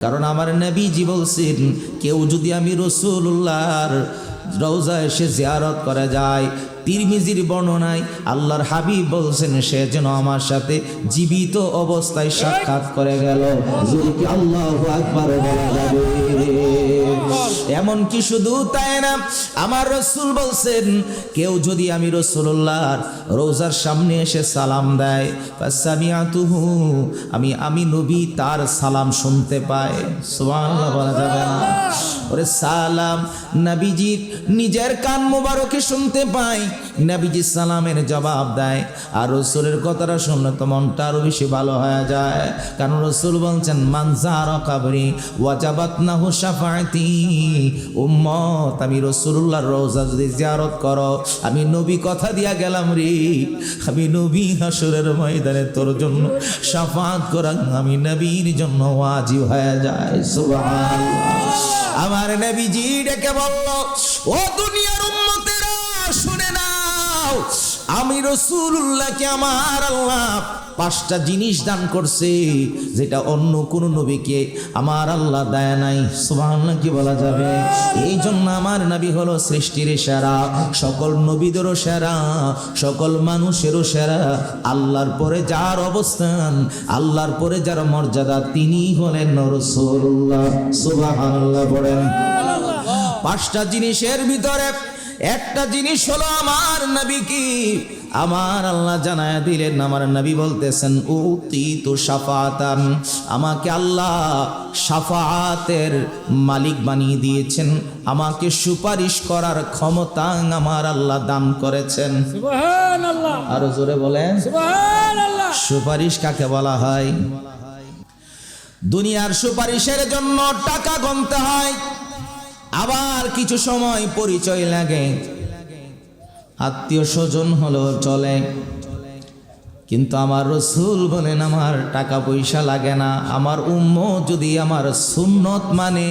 কারণ আমার নবীজি বলছেন, কেউ যদি আমি রাসূলুল্লাহর রওজা এসে জিয়ারত করে যায়, তিরমিজির বর্ণনায় আল্লাহর হাবিব বলছেন সে যেন আমার সাথে জীবিত অবস্থায় সাক্ষাৎ করে গেল। যদি কি আল্লাহু আকবার বলা যাবে? এমনকি শুধু তাই না, আমার রাসূল বলছেন কেউ যদি আমি রাসূলুল্লাহর রওজার সামনে এসে সালাম দেয়, ফাসামিআতুহু, আমি নবী তার সালাম শুনতে পাই। সুবহানাল্লাহ বলা যাবে না? ওরে সালাম নবীজি নিজের কান মোবারকে শুনতে পায়, নবীজি সালামের জবাব দেয়, আর রাসূলের কথাটা শুনলে তো মনটা আরো বেশি ভালো হয়ে যায়। কারণ রাসূল বলছেন, মান যারা কবরি ওয়াজাবাত নাহু শাফাআতি। উম্মত, আমি রাসূলুল্লাহর রওজা যদি জিয়ারত করো, আমি নবী কথা দিয়া গেলাম রে, আমি নবী হাসরের ময়দানে তোর জন্য শাফাআত করা আমি নবীর জন্য ওয়াজিব হয়ে যায়। সুবহানাল্লাহ। আমার নবীজি ডেকে বলল, ও দুনিয়ার উম্মতেরা শুনে নাও, আমি রাসূলুল্লাহকে আমার আল্লাহ 5টা জিনিস দান করছে, যেটা অন্য কোন নবীকে আমার আল্লাহ দেয় নাই। সুবহানাল্লাহ কি বলা যাবে? এই জন্য আমার নবী হলো সৃষ্টির সেরা, সকল নবীদেরও সেরা, সকল মানুষেরও সেরা। আল্লাহর পরে যার অবস্থান, আল্লাহর পরে যার মর্যাদা, তিনি হলেন রাসূলুল্লাহ। সুবহানাল্লাহ বলেন। 5টা জিনিসের ভিতরে একটা জিনিস হলো আমার নবী কি আমার আল্লাহ জানায়া দিলেন। আমার নবী বলতেছেন, উতিতু শাফাআতান, আমাকে আল্লাহ শাফাআতের মালিক বানিয়ে দিয়েছেন, আমাকে সুপারিশ করার ক্ষমতা আমার আল্লাহ দান করেছেন। সুবহানাল্লাহ। আরো জোরে বলেন সুবহানাল্লাহ। সুপারিশ কাকে বলা হয়? দুনিয়ার সুপারিশের জন্য টাকা গুনতে হয়, আবার কিছু সময় পরিচয় লাগে, আত্মীয় স্বজন হলো চলে, কিন্তু আমার রাসূল বলেন আমার টাকা পয়সা লাগে না, আমার উম্মত যদি আমার সুন্নত মানে,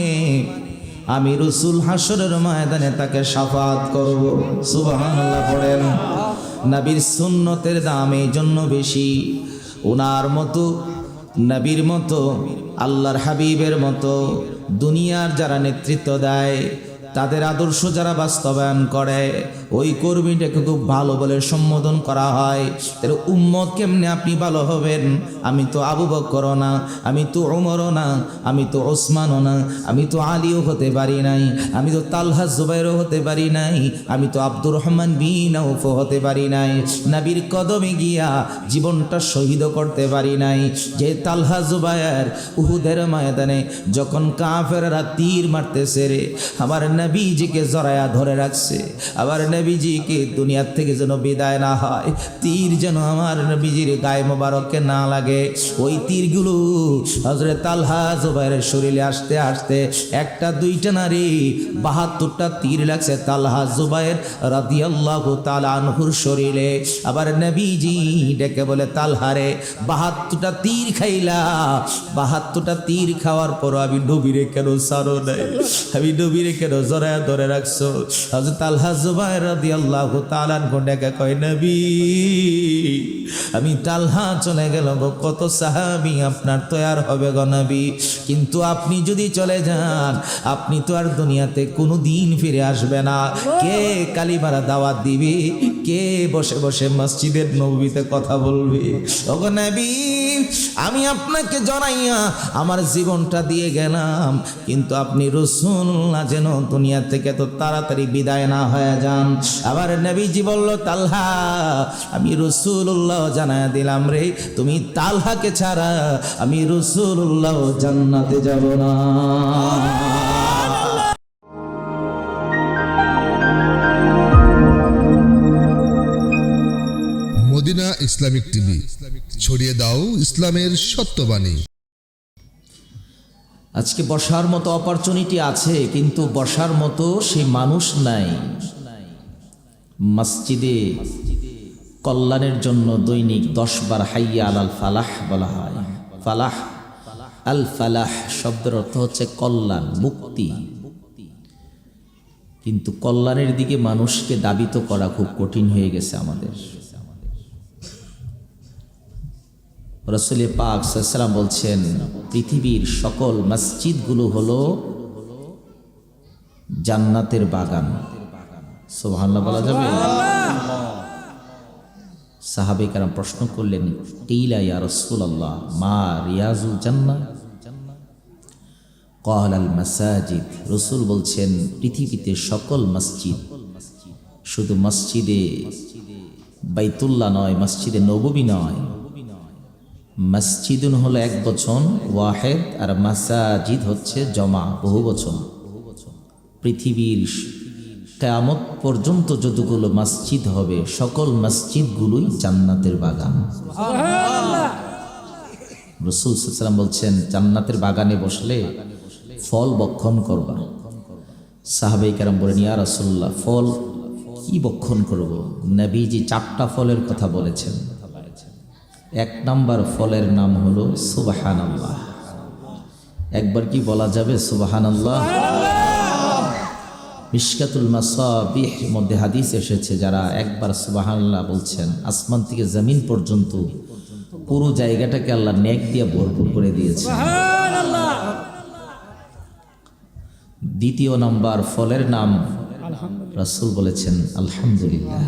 আমি রাসূল হাসরের ময়দানে তাকে শাফাআত করব। সুবহানাল্লাহ পড়েন। নবীর সুন্নতের দাম এই জন্য বেশি, ওনার মতো নবীর মতো আল্লাহর হাবিবের মতো দুনিয়ার যারা নেতৃত্ব দেয়, তাদের আদর্শ যারা বাস্তবায়ন করে, ওই কর্মীটাকে খুব ভালো বলে সম্বোধন করা হয়। তাহলে উম্মত কেমনে আপনি ভালো হবেন? আমি তো আবু বকরও না, আমি তো ওমরও না, আমি তো ওসমানও না, আমি তো আলীও হতে পারি নাই, আমি তো তালহা জুবাইরও হতে পারি নাই, আমি তো আব্দুর রহমান বিন আউফও হতে পারি নাই, নবীর কদমে গিয়া জীবনটা শহীদ করতে পারি নাই। যে তালহা জুবাইর উহুদের ময়দানে যখন কাফেররা তীর মারতেছে রে, আমার নবীজিকে জড়ায়া ধরে রাখছে, আবার নবীজিকে দুনিয়ার থেকে যেন বিদায় না হয়, তীর যেন আমার নবীজির গায়ে মোবারককে না লাগে। ওই তীরগুলো হযরত তালহা জুবাইরের শরীরে আসতে আসতে একটা দুইটা নারী 72টা তীর লাগছে তালহা জুবাইর রাদিয়াল্লাহু তাআলা আনহুর শরীরে। আবার নবীজি ডেকে বলে, তালহারে 72টা তীর খাইলা, 72টা তীর খাওয়ার পর আমি নবীরে কেন ছাড়ো নাই, আমি নবীরে কেন জড়ায়া ধরে রাখছো? হযরত তালহা জুবাইর রাদিয়াল্লাহু তাআলা আনহু ডেকে কয়, নবী আমি তালহা চলে গেল গো, কত সাহাবী আপনার তৈয়ার হবে গো নবী, কিন্তু আপনি যদি চলে যান, আপনি তো আর দুনিয়াতে কোনো দিন ফিরে আসবে না। কে কালিমারা দাওয়াত দিবে? কে বসে বসে মসজিদের নববীতে কথা বলবে? ওগো নবী, আমি আপনাকে জানাইয়া আমার জীবনটা দিয়ে গেলাম, কিন্তু আপনি রাসূলুল্লাহ যেন দুনিয়া থেকে তো তাড়াতাড়ি বিদায় না হয়ে যান। আবার নবীজি বলল, তালহা আমি রাসূলুল্লাহ জানায়া দিলাম রে, তুমি তালহাকে ছাড়া আমি রাসূলুল্লাহ জান্নাতে যাব না। মদিনা ইসলামিক টিভি, ছড়িয়ে দাও ইসলামের সত্যবাণী। আজকে বসার মতো অপরচুনিটি আছে, কিন্তু বসার মতো সেই মানুষ নাই। মসজিদে কল্যাণের জন্য দৈনিক 10 বার হাইয়া আলাল ফালাহ বলা হয়। ফালাহ, আল ফালাহ শব্দের অর্থ হচ্ছে কল্যাণ, মুক্তি। কিন্তু কল্যাণের দিকে মানুষকে দাবিত করা খুব কঠিন হয়ে গেছে আমাদের। রাসূল পাক সাল্লাল্লাহু আলাইহি ওয়াসাল্লাম বলছেন পৃথিবীর সকল মসজিদগুলো হলো জান্নাতের বাগান। সুবহানাল্লাহ বলা যাবে? সাহাবে কেরাম প্রশ্ন করলেন, কিলা ইয়া রাসূলুল্লাহ মা রিয়াজুল জান্নাহ? ক্বাল আল মাসাজিদ। রাসূল বলছেন পৃথিবীতে সকল মসজিদ, শুধু মসজিদে বাইতুল্লাহ নয়, মসজিদে নববী নয়, মসজিদুন হলো এক বচন ওয়াহেদ, আর মাসাজিদ হচ্ছে জমা বহু বচন। পৃথিবীর কিয়ামত পর্যন্ত যতগুলো মসজিদ হবে সকল মসজিদগুলোই জান্নাতের বাগান। রাসূল সাল্লাল্লাহু আলাইহি ওয়াসাল্লাম বলছেন জান্নাতের বাগানে বসলে ফল বক্ষণ করবা। সাহাবায়ে কেরাম বলেন, ইয়া রাসূলুল্লাহ ফল কি বক্ষণ করব? নবীজি 4টা ফলের কথা বলেছেন। 1 নাম্বার ফলের নাম হলো সুবহানাল্লাহ। একবার কি বলা যাবে সুবহানাল্লাহ? মিশকাতুল মাসাবিহ মধ্যে হাদিস এসেছে, যারা একবার সুবহানাল্লাহ বলছেন আসমান থেকে জমিন পর্যন্ত পুরো জায়গাটাকে আল্লাহ নেক দিয়ে ভরপুর করে দিয়েছেন। দ্বিতীয় নাম্বার ফলের নাম রাসূল বলেছেন আলহামদুলিল্লাহ।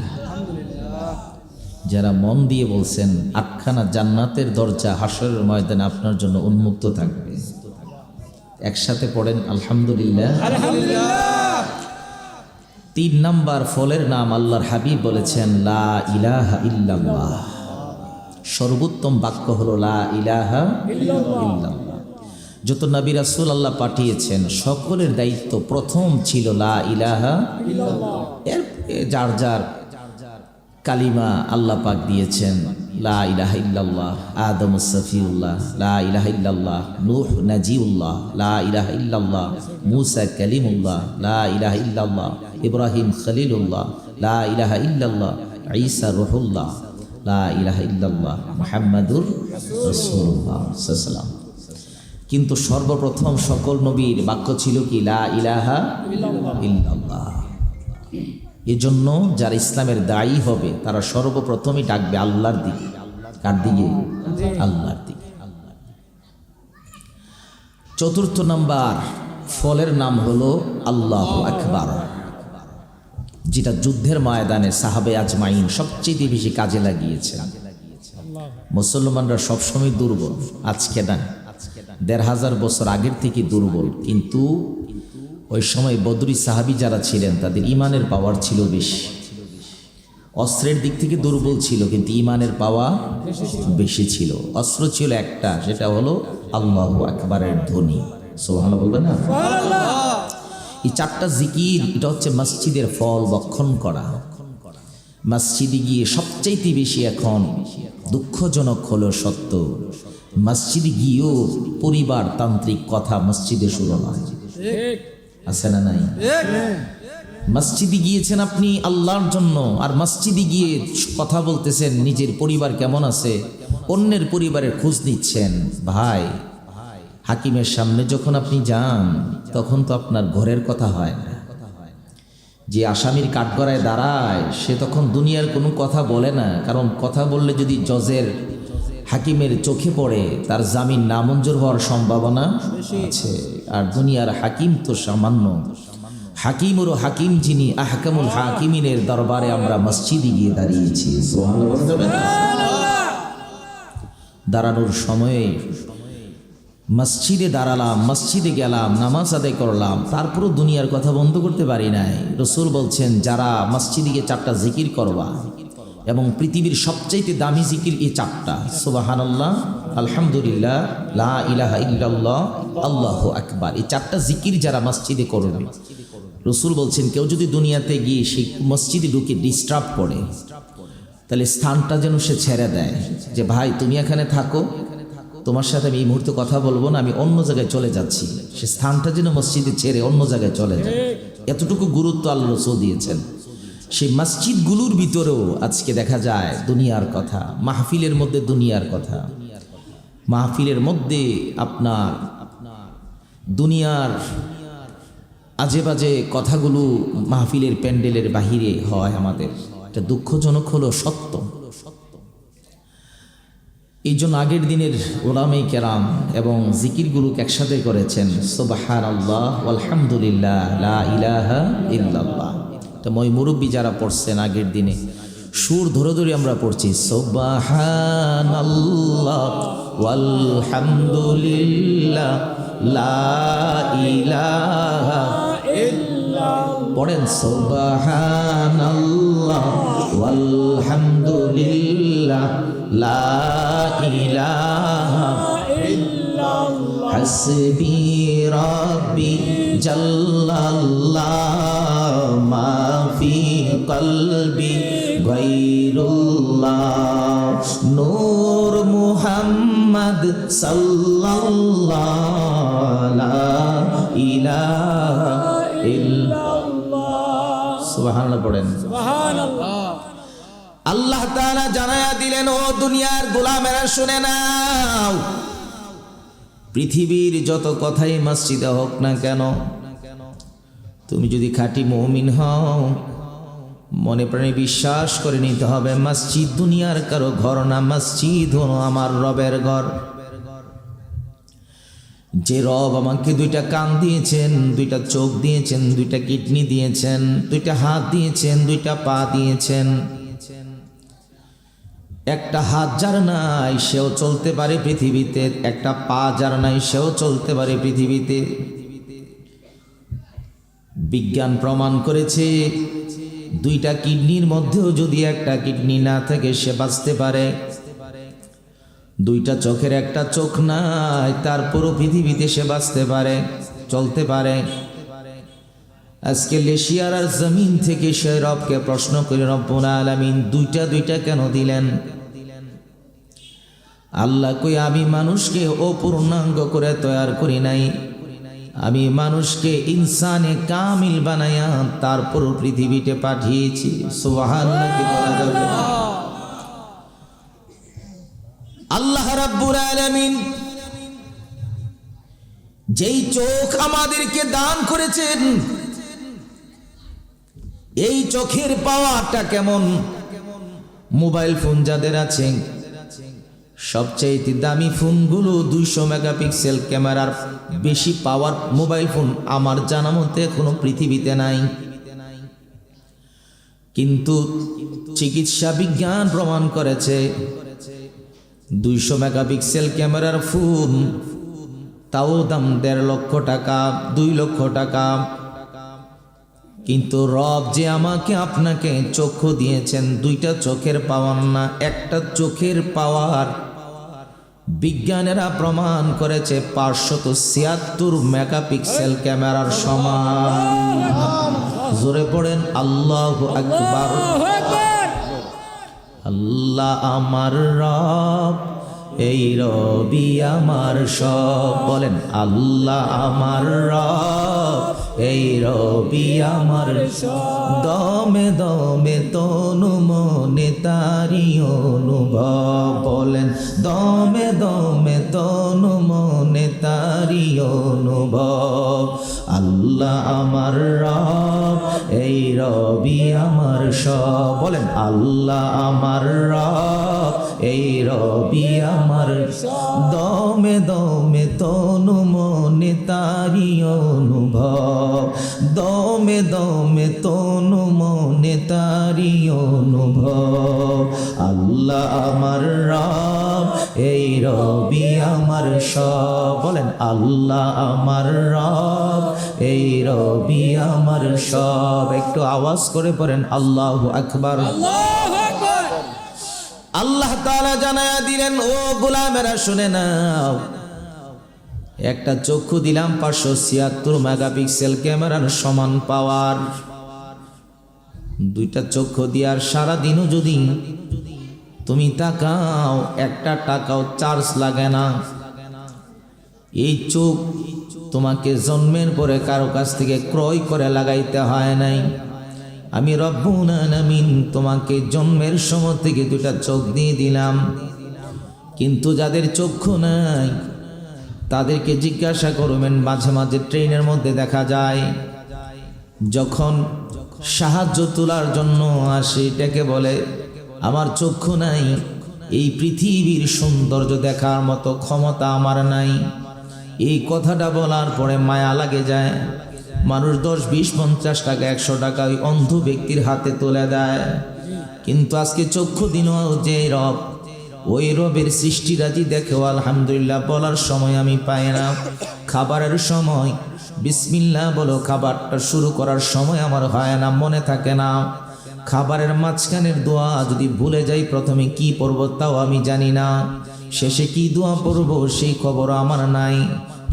যারা মন দিয়ে বলছেন 8খানা জান্নাতের দরজা হাশরের ময়দানে আপনার জন্য উন্মুক্ত থাকবে। একসাথে পড়েন আলহামদুলিল্লাহ। 3 নাম্বার ফলের নাম আল্লাহর হাবিব বলেছেন লা ইলাহা ইল্লাল্লাহ। সর্বোত্তম বাক্য হলো লা ইলাহা ইল্লাল্লাহ। যত নবী রাসূল আল্লাহ পাঠিয়েছেন সকলের দায়িত্ব প্রথম ছিল লা ইলাহা ইল্লাল্লাহ। এর যার যার কালিমা আল্লাহ পাক দিয়েছেন। লা ইলাহা ইল্লাল্লাহ আদম সফিউল্লাহ, লা ইলাহা ইল্লাল্লাহ নূহ নাজিউল্লাহ, লা ইলাহা ইল্লাল্লাহ মূসা কালিমুল্লাহ, লা ইলাহা ইল্লাল্লাহ ইব্রাহিম খলিলুল্লাহ, লা ইলাহা ইল্লাল্লাহ ঈসা রূহুল্লাহ, লা ইলাহা ইল্লাল্লাহ মুহাম্মাদুর রাসূলুল্লাহ সাল্লাল্লাহু আলাইহি ওয়াসাল্লাম। কিন্তু সর্বপ্রথম সকল নবীর বাক্য ছিল কি লা ইলাহা ইল্লাল্লাহ। এজন্য যারা ইসলামের দায়ী হবে তারা সর্বপ্রথমই ডাকবে আল্লাহর দিকে। কার দিকে? আল্লাহর দিকে। 4র্থ নাম্বার ফলের নাম হলো আল্লাহু আকবার, যেটা যুদ্ধের ময়দানে সাহাবে আজমাইন সবচেয়ে বেশি কাজে লাগিয়েছে। মুসলমানরা সবসময় দুর্বল, আজকে না, 1500 বছর আগের থেকে দুর্বল, কিন্তু ওই সময় বদরি সাহাবী যারা ছিলেন তাদের ইমানের পাওয়ার ছিল বেশি। অস্ত্রের দিক থেকে দুর্বল ছিল কিন্তু ইমানের পাওয়া বেশি ছিল। অস্ত্র ছিল একটা, সেটা হলো আল্লাহু আকবারের ধ্বনি। সুবহানাল্লাহ বলবেন না? এই 4টা জিকির, এটা হচ্ছে মসজিদের ফল বক্ষণ করা। মসজিদে গিয়ে সবচাইতে বেশি এখন দুঃখজনক হলো সত্য, মসজিদে গিয়েও পরিবার তান্ত্রিক কথা মসজিদে শুরু হয়। আছে না নাই? মসজিদে গিয়েছেন আপনি আল্লাহর জন্য, আর মসজিদে গিয়ে কথা বলতেছেন নিজের পরিবার কেমন আছে, অন্যের পরিবারের খোঁজ নিচ্ছেন। ভাই, হাকিমের সামনে যখন আপনি যান তখন তো আপনার ঘরের কথা হয় না। যে আসামির কাঠগড়ায় দাঁড়ায় সে তখন দুনিয়ার কোনো কথা বলে না, কারণ কথা বললে যদি জজের হাকিমের চোখে পড়ে তার জামিন নামঞ্জুর হওয়ার সম্ভাবনা আছে। আর দুনিয়ার হাকিম তো সামান্য, হাকিমুর হাকিম যিনি আহকামুল হাকিমিনের দরবারে আমরা মসজিদে গিয়ে দাঁড়িয়েছি। দাঁড়ানোর সময়ে মসজিদে দাঁড়ালাম, মসজিদে গেলাম, নামাজ আদায় করলাম, তারপরও দুনিয়ার কথা বন্ধ করতে পারি নাই। রাসূল বলছেন যারা মসজিদে গিয়ে 4টা জিকির করবা, এবং পৃথিবীর সবচাইতে দামি জিকির এই 4টা, সুবহানাল্লাহ, আলহামদুলিল্লাহ, লা ইলাহা ইল্লাল্লাহ, আল্লাহু আকবার। এই 4টা জিকির যারা মসজিদে করবে, রাসূল বলছেন কেউ যদি দুনিয়াতে গিয়ে সেই মসজিদে ঢুকে ডিস্টার্ব করে, তাহলে স্থানটা যেন সে ছেড়ে দেয়, যে ভাই তুমি এখানে থাকো, তোমার সাথে আমি এই মুহূর্তে কথা বলবো না, আমি অন্য জায়গায় চলে যাচ্ছি। সে স্থানটা যেন মসজিদে ছেড়ে অন্য জায়গায় চলে যায়। এতটুকু গুরুত্ব আল্লাহ রাসূল দিয়েছেন। সেই মসজিদগুলোর ভিতরেও আজকে দেখা যায় দুনিয়ার কথা, মাহফিলের মধ্যে দুনিয়ার কথা, মাহফিলের মধ্যে আপনার দুনিয়ার আজে বাজে কথাগুলো মাহফিলের প্যান্ডেলের বাহিরে হয়। আমাদের এটা দুঃখজনক হলো সত্য। এই জন্য আগের দিনের ওলামে কেরাম এবং জিকিরগুলোকে একসাথে করেছেন সুবহানাল্লাহ আলহামদুলিল্লাহ লা ইলাহা ইল্লাল্লাহ। তো মই মুরব্বী যারা পড়ছেন আগের দিনে সুর ধরে ধরে আমরা পড়ছি সুবহানাল্লাহ আলহামদুলিল্লাহ লা ইলাহা পড়েন সুবহানাল্লাহ আলহামদুলিল্লাহ লা ইলাহা ইল্লাল্লাহ হাসবি রাব্বি জাল্লাল্লাহ মা ফি কলবি গায়রুল্লাহ নূর মুহাম্মদ সাল্লাল্লাহু লা ইলাহা ইল্লাল্লাহ। সুবহানাল্লাহ পড়েন সুবহানাল্লাহ। আল্লাহ তাআলা জানায়া দিলেন, ও দুনিয়ার গোলামেরা শুনে নাও, পৃথিবীর যত কথাই মসজিদে হোক না কেন, তুমি যদি খাঁটি মুমিন হও মনে প্রাণে বিশ্বাস করে নিতে হবে মসজিদ দুনিয়ার কারো ঘর না, মসজিদ হলো আমার রবের ঘর। যে রব আমাকে দুইটা কান দিয়েছেন, দুইটা চোখ দিয়েছেন, দুইটা কিডনি দিয়েছেন, দুইটা হাত দিয়েছেন, দুইটা পা দিয়েছেন, একটা হাত যার নাই সেও চলতে পারে পৃথিবীতে, একটা পা যার নাই সেও চলতে পারে পৃথিবীতে। বিজ্ঞান প্রমাণ করেছে দুইটা কিডনির মধ্যেও যদি একটা কিডনি না থাকে সে বাঁচতে পারে। দুইটা চোখের একটা চোখ নাই তারপরও পৃথিবীতে সে বাঁচতে পারে, চলতে পারে। আজকে লেশিয়ার আর জমিন থেকে সে রবকে প্রশ্ন করে, রব্বুল আলামিন দুইটা দুইটা কেন দিলেন? আল্লাহ কই, আমি মানুষকে অপূর্ণাঙ্গ করে তৈরি করি নাই, আমি মানুষকে ইনসানে কামিল বানায়া তারপর পৃথিবীতে পাঠিয়েছি। সুবহানাল্লাহ কি বলা যাবে? আল্লাহ রাব্বুল আলামিন যেই চোখ আমাদেরকে দান করেছেন, এই চোখের পাওয়ারটা কেমন? মোবাইল ফোন যাদের আছে, সবচেয়ে দামি ফোনগুলো 200 মেগাপিক্সেল ক্যামেরার বেশি পাওয়ার মোবাইল ফোন আমার জানা মতে কোনো পৃথিবীতে নাই। কিন্তু চিকিৎসা বিজ্ঞান প্রমাণ করেছে 200 মেগাপিক্সেল ক্যামেরার ফোন তাও দাম 1.5 লক্ষ টাকা, 2 লক্ষ টাকা। কিন্তু রব যে আমাকে আপনাকে চক্ষু দিয়েছেন, দুইটা চোখের পাওয়ার না, একটা চোখের পাওয়ার বিজ্ঞানীরা প্রমাণ করেছে 576 মেগাপিক্সেল ক্যামেরার সমান। জোরে পড়েন আল্লাহু আকবার। আল্লাহ আমার রব, এই রবি আমার সব। বলেন আল্লাহ আমার রব, এই রবি আমার সব। দমে দমে তনু মনে তারি অনুভব। বলেন দমে দমে তনু মনে তারি অনুভব। আল্লাহ আমার রব, এই রবি আমার সব। বলেন আল্লাহ আমার রব, এই রবি আমার সব। দমে দমে তনু মনে তারি অনুভব। দমে দমে তনু মনে তারি অনুভব। আল্লাহ আমার রব, এই রবি আমার সব। বলেন আল্লাহ আমার রব, এই রবি আমার সব। একটু আওয়াজ করে পড়েন আল্লাহু আকবার। আল্লাহ তাআলা জানায়া দিলেন, ও গোলামেরা শুনে নাও, একটা চক্ষু দিলাম 576 মেগাপিক্সেল ক্যামেরার সমান পাওয়ার। দুইটা চক্ষু দিয়ার সারা দিনও যদি তুমি তাকাও, একটা টাকাও চার্জ লাগে না। এই চোখ তোমাকে জন্মের পরে কারো কাছ থেকে ক্রয় করে লাগাইতে হয় নাই। আমি রব্বুল আলামিন তোমাকে জন্মের সময় থেকে দুটা চোখ দিয়ে দিলাম। কিন্তু যাদের চক্ষু নাই তাদেরকে জিজ্ঞাসা করবেন, মাঝে মাঝে ট্রেনের মধ্যে দেখা যায় যখন সাহায্য তোলার জন্য আসে, এটাকে বলে আমার চক্ষু নাই, এই পৃথিবীর সৌন্দর্য দেখার মতো ক্ষমতা আমার নাই। এই কথাটা বলার পরে মায়া লাগে যায়। মানুষ 10, 20, 50 টাকা 100 টাকা ওই অন্ধ ব্যক্তির হাতে তুলে দেয়। কিন্তু আজকে চক্ষু দিন যে রব, ওই রবের সৃষ্টিরাজি দেখেও আলহামদুলিল্লাহ বলার সময় আমি পাই না। খাবারের সময় বিসমিল্লাহ বলো, খাবারটা শুরু করার সময় আমার হয় না, মনে থাকে না। খাবারের মাঝখানের দোয়া যদি ভুলে যাই, প্রথমে কি পড়বো তাও আমি জানি না, শেষে কি দোয়া পড়বো সেই খবর আমার নাই।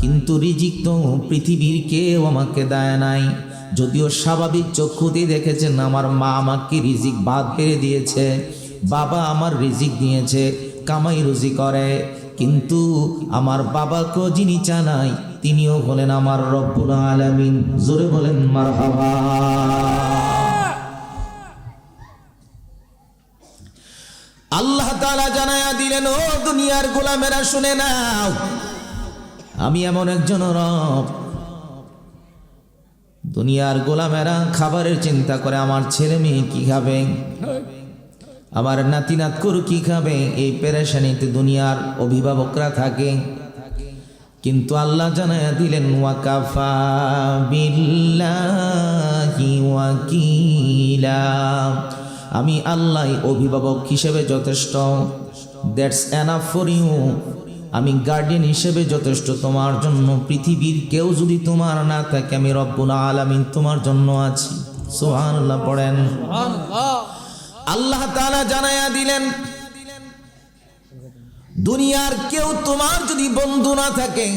কিন্তু রিজিক তো পৃথিবীর কেউ আমাকে দেয় নাই। যদিও স্বাভাবিক চক্ষুতে দেখেছেন আমার মা আমাকে রিজিক ভাত বেড়ে দিয়েছে, বাবা আমার রিজিক দিয়েছে, কামাই রুজি করে, কিন্তু আমার বাবাকে যিনি চালাই তিনিও হলেন আমার রব্বুল আলামিন। জোরে বলেন মারহাবা। আল্লাহ তাআলা জানায়া দিলেন, ও দুনিয়ার গোলামেরা শুনে নাও, আমি এমন একজন রব। দুনিয়ার গোলামেরা খাবারের চিন্তা করে, আমার ছেলে মেয়ে কি খাবে, আমার নাতি নাতকুর কি খাবে, এই পেরেশানিতে দুনিয়ার অভিভাবকরা থাকে। কিন্তু আল্লাহ জানায়া দিলেন, ওয়াকাফা বিল্লাহি ওয়াকিলা, আমি আল্লাহ অভিভাবক হিসেবে যথেষ্ট। দ্যাটস এনাফ ফর ইউ, আমি গার্ডিয়ান হিসেবে যথেষ্ট তোমার জন্য। পৃথিবীর কেউ যদি তোমার না থাকে, আমি রব্বুল আলামিন তোমার জন্য আছি। সুবহানাল্লাহ পড়েন। আল্লাহ তাআলা জানায়া দিলেন, দুনিয়ার কেউ তোমার যদি বন্ধু না থাকে,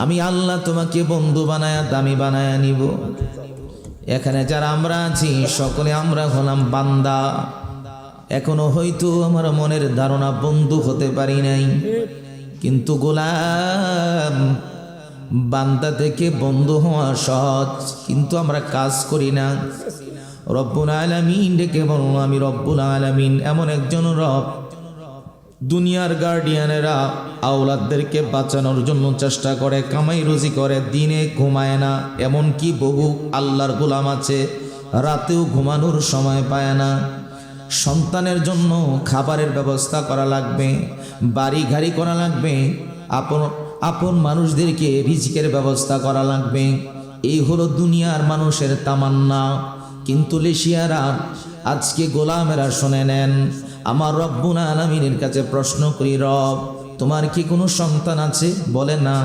আমি আল্লাহ তোমাকে বন্ধু বানায়া দামি বানায়া নিব। এখানে যারা আমরা আছি সকলে আমরা হলাম বান্দা। এখনো হয়তো আমার মনের ধারণা বন্ধু হতে পারি নাই, কিন্তু গোলাম বান্দা থেকে বন্ধু হওয়া সহজ, কিন্তু আমরা কাজ করি না। রব্বুল আলামিন ডেকে বলল, আমি রব্বুল আলামিন এমন একজন রব, দুনিয়ার গার্ডিয়ানেরা আওলাদদেরকে বাঁচানোর জন্য চেষ্টা করে, কামাই রুজি করে, দিনে ঘুমায় না। এমনকি বহু আল্লাহর গোলাম আছে রাতেও ঘুমানোর সময় পায় না। সন্তানের জন্য খাবারের ব্যবস্থা করা লাগবে, বাড়ি গাড়ি করা লাগবে, আপন মানুষদেরকে রিজিকের ব্যবস্থা করা লাগবে। এই হলো দুনিয়ার মানুষের তামান্না। কিন্তু লেশিয়ারা, আজকে গোলামেরা শুনে নেন, আমার রব্বুল আলামিনের কাছে প্রশ্ন করি, রব তোমার কি কোনো সন্তান আছে? বলে না।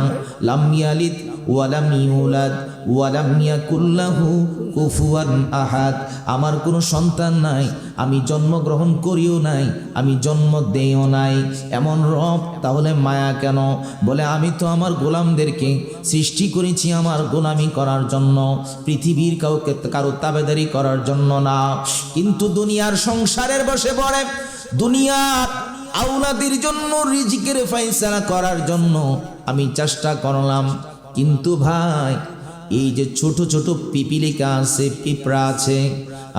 লাম ইয়ালিদ ওয়া লাম ইউলাদ ওয়া লাম ইয়াকুল লাহু কুফুয়ান আহাদ, আমার কোনো সন্তান নাই, আমি জন্মগ্রহণ করিও নাই, আমি জন্ম দেইও নাই। এমন রব, তাহলে মায়া কেন? বলে আমি তো আমার গোলামদেরকে সৃষ্টি করেছি আমার গোলামি করার জন্য, পৃথিবীর কারো তাবেদারি করার জন্য না। কিন্তু দুনিয়ার সংসারের বসে পড়ে, দুনিয়ার আওলাদের জন্য রিজিকের ফয়সালা করার জন্য আমি চেষ্টা করলাম। কিন্তু ভাই, এই যে ছোট ছোট পিপিলিকা আছে, পিঁপড়া আছে,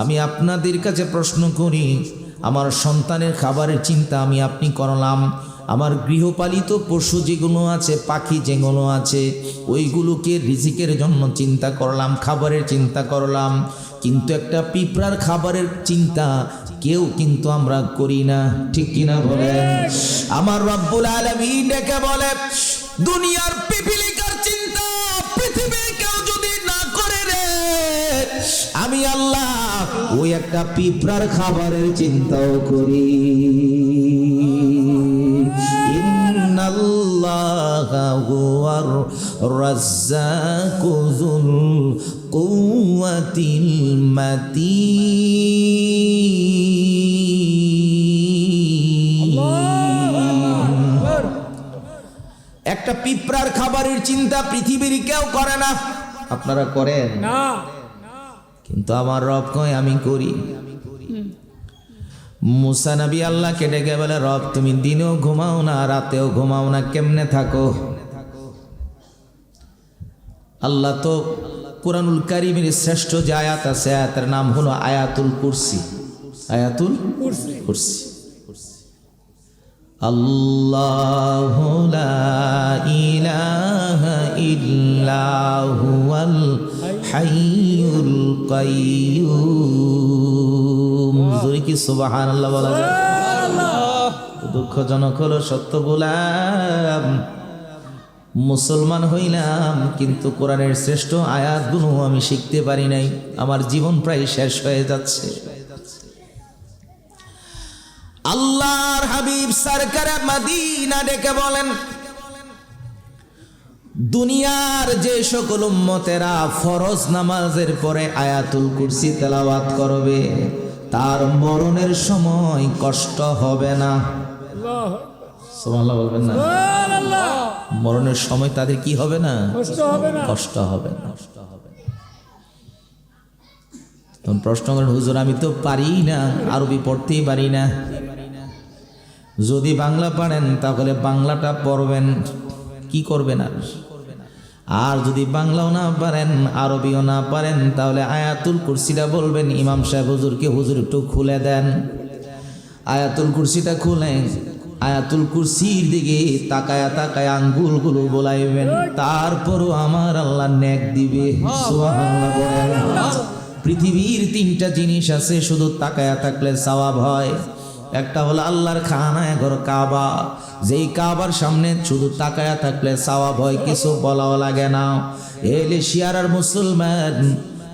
আমি আপনাদের কাছে প্রশ্ন করি, আমার সন্তানের খাবারের চিন্তা আমি আপনি করলাম, আমার গৃহপালিত পশু যেগুলো আছে, পাখি যেগুলো আছে, ওইগুলোকে রিজিকের জন্য চিন্তা করলাম, খাবারের চিন্তা করলাম, কিন্তু একটা পিঁপড়ার খাবারের চিন্তা কেউ কিন্তু আমরা করি না, ঠিক কিনা বলেন? আমার রব্বুল আলামিন ডেকে বলে, দুনিয়ার পিপিলিকার চিন্তা পৃথিবীর কেউ যদি না করে রে, আমি আল্লাহ ওই একটা পিঁপড়ার খাবারের চিন্তাও করি। ইন্নাল্লাহা হুয়ার রাজ্জাকু যুল কুওয়াতিল মাতিন। একটা পিঁপড়ার খাবারের চিন্তা পৃথিবীর কেউ করে না। আপনারা করেন না? কিন্তু আমার রব কয় আমি করি। মুসা নবী আল্লাহকে ডেকে বলে, রব তুমি দিনেও ঘুমাও না, রাতেও ঘুমাও না, কেমনে থাকো? আল্লাহ তো কুরআনুল কারীমের শ্রেষ্ঠ যে আয়াত আছে, আয়াতের নাম হলো আয়াতুল কুরসি। আয়াতুল কুরসি। আল্লাহু লা ইলাহা ইল্লা হুয়াল হাইয়ুল কাইয়্যুম। জোরে কি সুবহানাল্লাহ বলা যায়? দুঃখজনক হলো সত্য গোলাম, মুসলমান হইলাম কিন্তু কোরআনের শ্রেষ্ঠ আয়াতগুলো আমি শিখতে পারি নাই, আমার জীবন প্রায় শেষ হয়ে যাচ্ছে। আল্লাহর হাবিব সরকারে মদিনা ডেকে বলেন, দুনিয়ার যে সকল উম্মতেরা ফরজ নামাজের পরে আয়াতুল কুরসি তেলাওয়াত করবে তার মরণের সময় কষ্ট হবে না। সুবহানাল্লাহ বলবেন না? মরণের সময় তাদের কি হবে না? কষ্ট হবে না। তখন প্রশ্ন করেন, হুজুর আমি তো পারি না, আরবি পড়তেই পারি না। যদি বাংলা পারেন তাহলে বাংলাটা পড়বেন, কি করবেন আর যদি বাংলাও না পারেন, আরবিও না পারেন, তাহলে আয়াতুল কুরসিটা বলবেন। ইমাম সাহেব হুজুরকে, হুজুর একটু খুলে দেন। আয়াতুল কুরসিটা খুলেন, আয়াতুল কুরসির দিকে তাকায়া তাকায়া আঙ্গুলগুলো বোলাইবেন, তারপরও আমার আল্লাহ নেক দিবে। সুবহানাল্লাহ বলেন। পৃথিবীর তিনটা জিনিস আছে শুধু তাকায়া থাকলে সওয়াব হয়। একটা হলো আল্লাহর খানায় ঘর কাবা, যেই কাবার সামনে শুধু তাকায়া থাকলে সওয়াব হয়, কিছু বলাও লাগে না। এশিয়ার আর মুসলমান,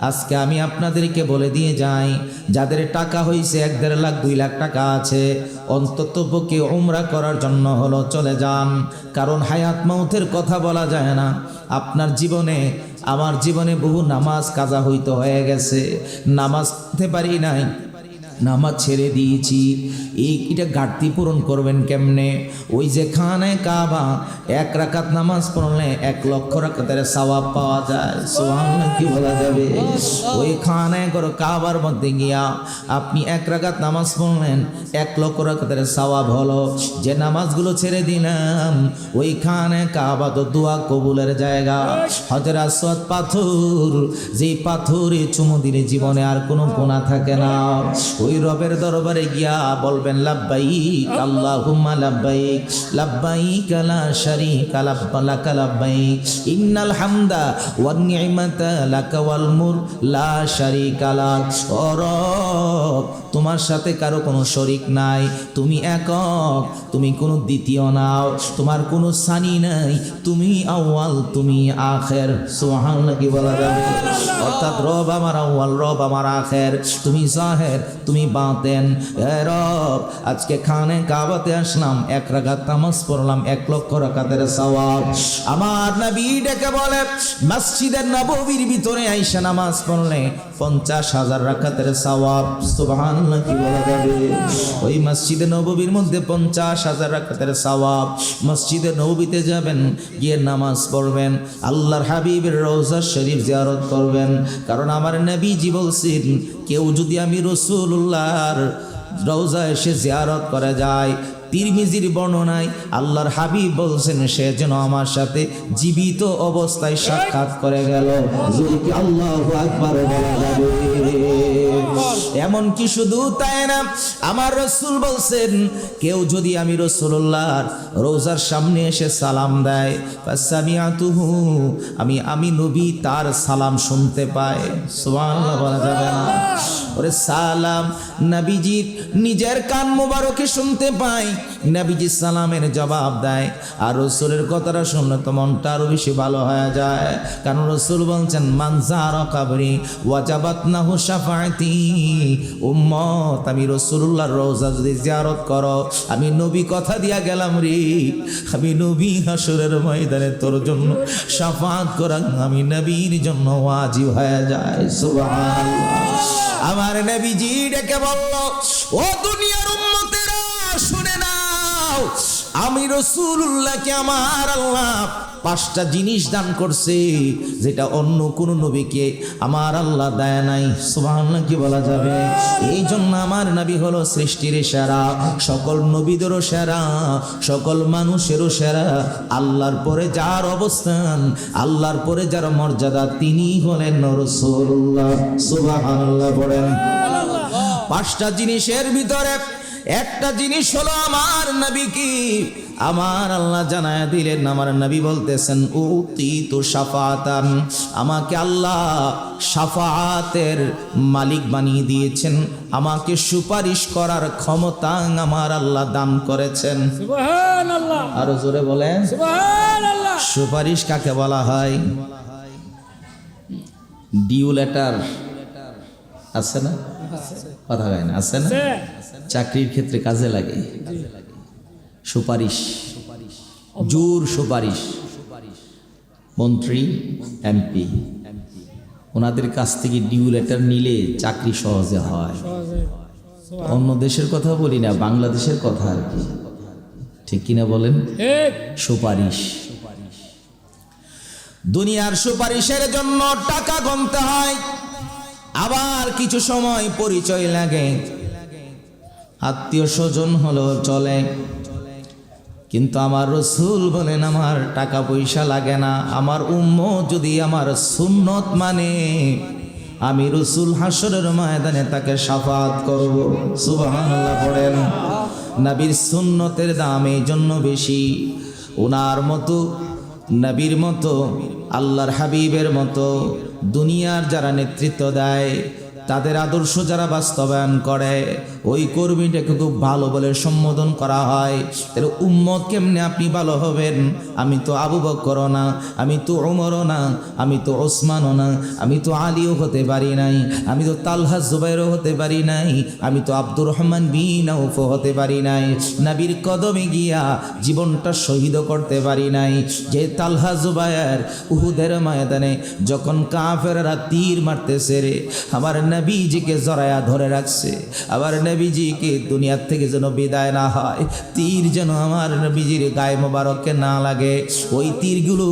আজকে আমি আপনাদেরকে বলে দিয়ে যাই, যাদের টাকা হয়েছে 1-1.5 লাখ 2 লাখ টাকা আছে, অন্তত পক্ষে উমরা করার জন্য হলো চলে যান। কারণ হায়াত মৌতের কথা বলা যায় না। আপনার জীবনে, আমার জীবনে বহু নামাজ কাজা হইতে হয়ে গেছে, নামাজ পড়তে পারি নাই, নামাজ ছেড়ে দিয়েছি। এইটা ঘাটতি পূরণ করবেন কেমনে? ওই যে খানায় কাবা 1 রাকাত নামাজ পড়লে 1 লক্ষ রাকাতের সওয়াব পাওয়া যায়। সুবহানাল্লাহ কি বলা যাবে? ওই খানায় কাবার মধ্যে গিয়া আপনি 1 রাকাত নামাজ পড়লেন, 1 লক্ষ রাকাতের সওয়াব হলো। যে নামাজগুলো ছেড়ে দিলাম, ওই খানায় কাবা তো দোয়া কবুলের জায়গা। হজর আসওয়াদ পাথর, যেই পাথরে চুমু দিলে জীবনে আর কোনো গুনাহ থাকে না। ওই রবের দরবারে গিয়া বলবেন, লাব্বাইক আল্লাহুম্মা লাব্বাইক, লাব্বাইক লা শারীকা লাকা লাব্বাইক, ইন্নাল হামদা ওয়ান নি'মাতা লাকা ওয়াল মুলক লা শারীকা লাক। ও রব, তোমার সাথে কারো কোনো শরীক নাই, তুমি একক, তুমি কোনো দ্বিতীয় নাও, তোমার কোনো সানি নাই, তুমি আউয়াল, তুমি আখের। সুবহানাল্লাহ কি বলা যাবে? অর্থাৎ রব আমার আউয়াল, রব আমার আখের, তুমি জাহের, তুমি বাতেন। এ রব, আজকে খানে কাবাতে আসলাম, 1 রাকাত নামাজ পড়লাম, 1 লক্ষ রাকাতের সওয়াব। আমার নবী ডেকে বলে, মসজিদের নববীর ভিতরে আইসা নামাজ পড়লে 50,000 রাকাতের সওয়াব। সুবহানাল্লাহ কি বলা যাবে? ওই মসজিদে নববীর মধ্যে 50,000 রাকাতের সওয়াব। মসজিদে নববীতে যাবেন, গিয়ে নামাজ পড়বেন, আল্লাহর হাবিবের রওজা শরীফ জিয়ারত করবেন। কারণ আমার নবীজি বলছেন, কেউ যদি আমি রাসূলুল্লাহর রওজা এসে জিয়ারত করে যায়, তিরমিজির বর্ণনায় আল্লাহর হাবিব বলছেন, সে যেন আমার সাথে জীবিত অবস্থায় সাক্ষাৎ করে গেল। যদি আল্লাহু আকবার বলা যাবে। এমন কি শুধু তাই না, আমার রাসূল বলছেন, কেউ যদি আমি রাসূলুল্লাহর রওজার সামনে এসে সালাম দেয়, ফাসামিআতুহু, আমি নবী তার সালাম শুনতে পাই। সুবহানাল্লাহ বলা যাবে না? ওরে সালাম নবীজি নিজের কান মোবারকে শুনতে পাই, নবীজি সালামের জবাব দেয়। আর রাসূলের কথাটা শুনলে তো মনটা আরো বেশি ভালো হয়ে যায়। কারণ রাসূল বলছেন, মান যারা কবরি ওয়াজাবাত নাহু শাফাআতি। উম্মত, আমি রাসূলুল্লাহর রওজা যদি জিয়ারত করো, আমি নবী কথা দিয়া গেলাম রে, আমি নবী হাসরের ময়দানে তোর জন্য শাফাআত করা আমি নবীর জন্য ওয়াজিব হয়ে যায়। সুবহানাল্লাহ। আমার নবীজি ডেকে বলল, ও দুনিয়ার উম্মতেরা শুনে নাও, আমি রাসূলুল্লাহকে আমার আল্লাহ 5টা জিনিস দান করছে, যেটা অন্য কোন নবীকে আমার আল্লাহ দেয় নাই। সুবহানাল্লাহ কি বলা যাবে? এই জন্য আমার নবী হলো সৃষ্টির সেরা, সকল নবীদেরও সেরা, সকল মানুষেরও সেরা। আল্লাহর পরে যার অবস্থান, আল্লাহর পরে যার মর্যাদা, তিনি হলেন রাসূলুল্লাহ। সুবহানাল্লাহ বলেন। 5টা জিনিসের ভিতরে একটা জিনিস হলো আমার নবী কি আমার আল্লাহ জানায়া দিলেন, আমার নবী বলতেছেন উতিতু শাফাতান, আমাকে আল্লাহ শাফাতের মালিক বানিয়ে দিয়েছেন, আমাকে সুপারিশ করার ক্ষমতা আমার আল্লাহ দান করেছেন। সুবহানাল্লাহ, আরো জোরে বলেন সুবহানাল্লাহ। সুপারিশ কাকে বলা হয়? ডিউ লেটার আছে না? কথা হয় না, আছে না? চাকরির ক্ষেত্রে কাজে লাগে সুপারিশ, জোর সুপারিশ। মন্ত্রী, এমপি, ওনাদের কাছ থেকে ডিউ লেটার নিলে চাকরি সহজে হয়। অন্য দেশের কথা বলি না, বাংলাদেশের কথা আর কি, ঠিক কিনা বলেন? সুপারিশ, দুনিয়ার সুপারিশের জন্য টাকা গুনতে হয়, আবার কিছু সময় পরিচয় লাগে, আত্মীয় স্বজন হলো চলে। কিন্তু আমার রসুল বলেন আমার টাকা পয়সা লাগে না, আমার উম্মত যদি আমার সুন্নত মানে আমি রসুল হাসরের ময়দানে তাকে শাফাত করব। সুবহানাল্লাহ পড়েন। নবীর সুন্নতের দাম এই জন্য বেশি, ওনার মতো নবীর মতো আল্লাহর হাবিবের মতো দুনিয়ার যারা নেতৃত্ব দেয়, তাদের আদর্শ যারা বাস্তবায়ন করে, ওই কর্মীটাকে খুব ভালো বলে সম্বোধন করা হয়। তাহলে উম্মত কেমনে আপনি ভালো হবেন? আমি তো আবু বকর না, আমি তো ওমরও না, আমি তো ওসমানও না, আমি তো আলীও হতে পারি নাই, আমি তো তালহা জুবাইরও হতে পারি নাই, আমি তো আব্দুর রহমান বিন আউফও হতে পারি নাই, নবীর কদমে গিয়া জীবনটা শহীদ করতে পারি নাই। যে তালহা জুবাইর উহুদের ময়দানে যখন কাফেররা তীর মারতেছে রে, আমার নবীজিকে জড়ায়া ধরে রাখছে, আবার নবীজিকে দুনিয়ার থেকে যেন বিদায় না হয়, তীর যেন আমার নবীজির গায়ে মোবারককে না লাগে। ওই তীরগুলো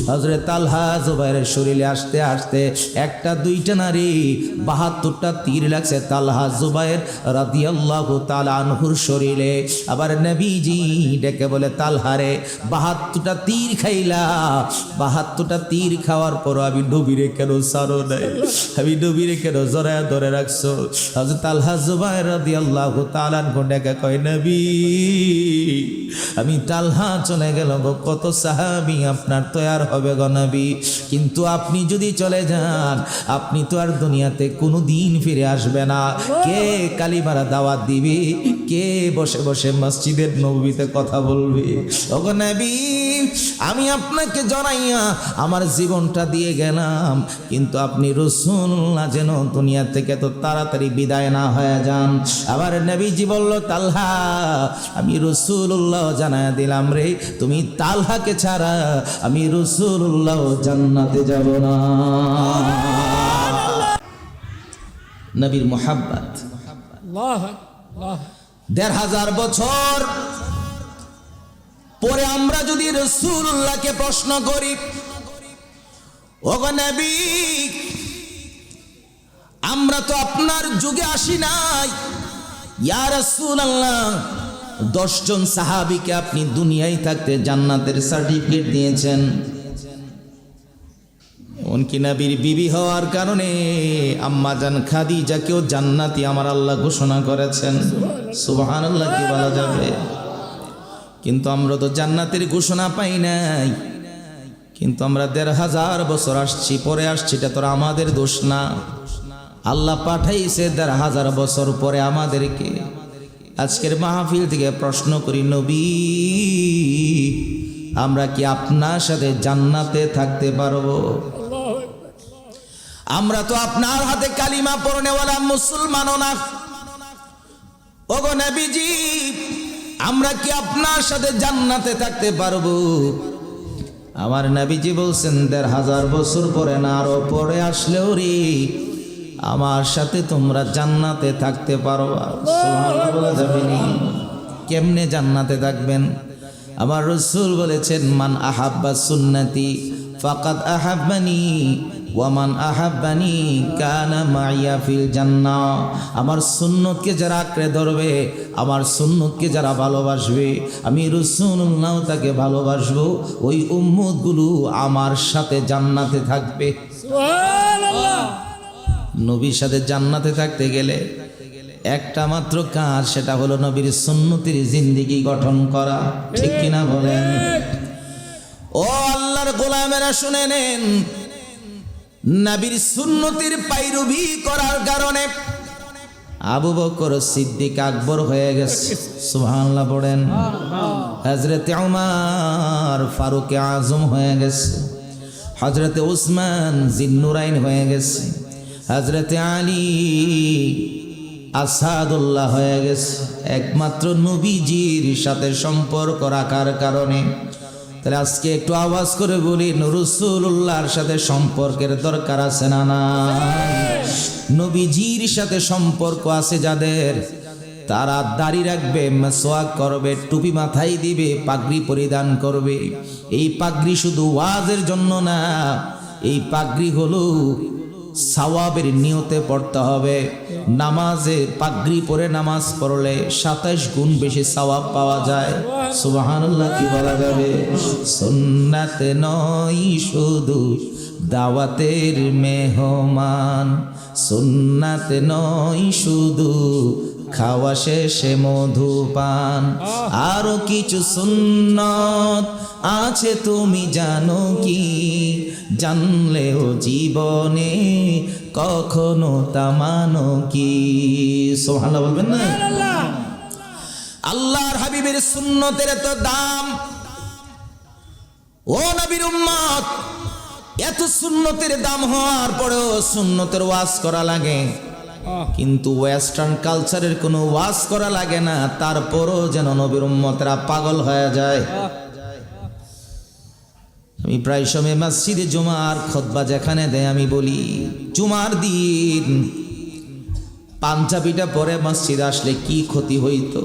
হযরত তালহা জুবাইরের শরীরে আসতে আসতে একটা দুইটা নারী ৭২টা তীর লাগছে তালহা জুবাইর রাদিয়াল্লাহু তাআলা আনহুর শরীরে। আবার নবীজি ডেকে বলে, তালহারে ৭২টা তীর খাইলা, ৭২টা তীর খাওয়ার পর আমি নবীরে কেন ছাড়ো নাই, আমি নবীরে কেন জড়ায়া ধরে রাখছো? হযরত তালহা জুবাইর রাদিয়াল্লাহু তাআলা আনহু ডেকে কয়, নবী আমি তালহা চলে গেল গো, কত সাহাবী আপনার তৈয়ার হবে গো নবী, কিন্তু আপনি যদি চলে যান আপনি তো আর দুনিয়াতে কোনো দিন ফিরে আসবে না। কে কালিমার দাওয়াত দিবে? কে বসে বসে মসজিদের নববীতে কথা বলবে? ওগো নবী আমি আপনাকে জানাইয়া আমার জীবনটা দিয়ে গেলাম, কিন্তু আপনি রাসূলুল্লাহ যেন দুনিয়া থেকে তো তাড়াতাড়ি বিদায় না হয়ে যান। আবার নবীজি বলল, তালহা আমি রাসূলুল্লাহ জানায়া দিলাম রে, তুমি তালহাকে ছাড়া আমি রাসূলুল্লাহ জান্নাতে যাব না। নবীর মোহাব্বত। আল্লাহ আল্লাহ। ১৫০০ বছর পরে আমরা যদি রাসূলুল্লাহকে প্রশ্ন করি, ওগো নবী আমরা তো আপনার যুগে আসি নাই, ইয়া রাসূলুল্লাহ 10 জন সাহাবীকে আপনি দুনিয়ায় থাকতে জান্নাতের সার্টিফিকেট দিয়েছেন, এমনকি নবীর বিবি হওয়ার কারণে আম্মা জান খাদিজাকেও জান্নাতি আমার আল্লাহ ঘোষণা করেছেন। সুবহানাল্লাহ কি বলা যাবে? কিন্তু আমরা তো জান্নাতের ঘোষণা পাই নাই, কিন্তু আমরা ১৫০০ বছর আসছি পরে আসছি, এটা তো আমাদের দোষ না, আল্লাহ পাঠাইছে ১৫০০ বছর পরে আমাদেরকে। আজকের মাহফিল থেকে প্রশ্ন করি, নবী আমরা কি আপনার সাথে জান্নাতে থাকতে পারবো? আমরা তো আপনার হাতে কালিমা পড়নেওয়ালা মুসলমানও না। ওগো নবীজি আমরা কি আপনার সাথে জান্নাতে থাকতে পারবো? আমার নবীজি বলছেন ১৫০০ বছর পরে না, আরো পরে আসলেও রে আমার সাথে তোমরা জান্নাতে থাকতে পারবা। সুবহানাল্লাহ বলা যাবে না? কেমনে জান্নাতে থাকবেন? আমার রাসূল বলেছেন, মান আহাব্বা সুন্নতি ফাকাদ আহাব্বানি ওয়া মান আহাব্বানি কানা মাইয়া ফিল জান্নাহ। আমার সুন্নতকে যারা আঁকড়ে ধরবে, আমার সুন্নতকে যারা ভালোবাসবে, আমি রাসূলুল্লাহ তাকে ভালোবাসবো, ওই উম্মতগুলো আমার সাথে জান্নাতে থাকবে। সুবহানাল্লাহ। নবীর সাথে জান্নাতে থাকতে গেলে একটা মাত্র কাজ, সেটা হলো নবীর সুন্নতির জিন্দেগি গঠন করা। ঠিক কিনা বলেন? ও আল্লাহর গোলামেরা শুনে নেন, নবীর সুন্নতির পায়রবি করার কারণে আবু বকর সিদ্দিক আকবর হয়ে গেছে। সুবহানাল্লাহ পড়েন। হযরতে ওমর ফারুক আজম হয়ে গেছে, হযরতে উসমান জিন্নুরাইন হয়ে গেছে, হযরতে আলী আসাদুল্লাহ হয়ে গেছে, একমাত্র নবীজির সাথে সম্পর্ক রাখার কারণে। তাহলে আজকে একটু আওয়াজ করে বলি, রাসূলুল্লাহর সাথে সম্পর্কের দরকার আছে না নাই? নবীজির সাথে সম্পর্ক আছে যাদের, তারা দাড়ি রাখবে, মেসওয়াক করবে, টুপি মাথায় দিবে, পাগড়ি পরিধান করবে। এই পাগড়ি শুধু ওয়াজের জন্য না, এই পাগড়ি হলো সওয়াবের নিয়তে পড়তে হবে। নামাজে পাগড়ি পরে নামাজ পড়লে 27 গুণ বেশি সওয়াব পাওয়া যায়। সুবহানাল্লাহ কি বলা যাবে? সুন্নাত নয় শুধু দাওয়াতের মেহমান, সুন্নাত নয় শুধু খাওয়া শেষে মধুপান, আরো কিছু সুন্নত আছে তুমি জানো কি? জানলেও জীবনে কখনো তা মানো কি? সুবহানাল্লাহ বলবেন না? আল্লাহর হাবিবের সুন্নতের এত দাম। ও নবীর উম্মত, এত সুন্নতের দাম হওয়ার পরেও সুন্নতের ওয়াজ করা লাগে, কিন্তু ওয়েস্টার্ন কালচারের কোনো ওয়াজ করা লাগে না, তারপরও যেন নবীর উম্মতরা পাগল হয়ে যায়। আমি প্রায় সময় মসজিদে জুমার খুতবা যেখানে দেয় আমি বলি, জুমার দিন পাঞ্জাবিটা পরে মসজিদে আসলে কি ক্ষতি হইতো?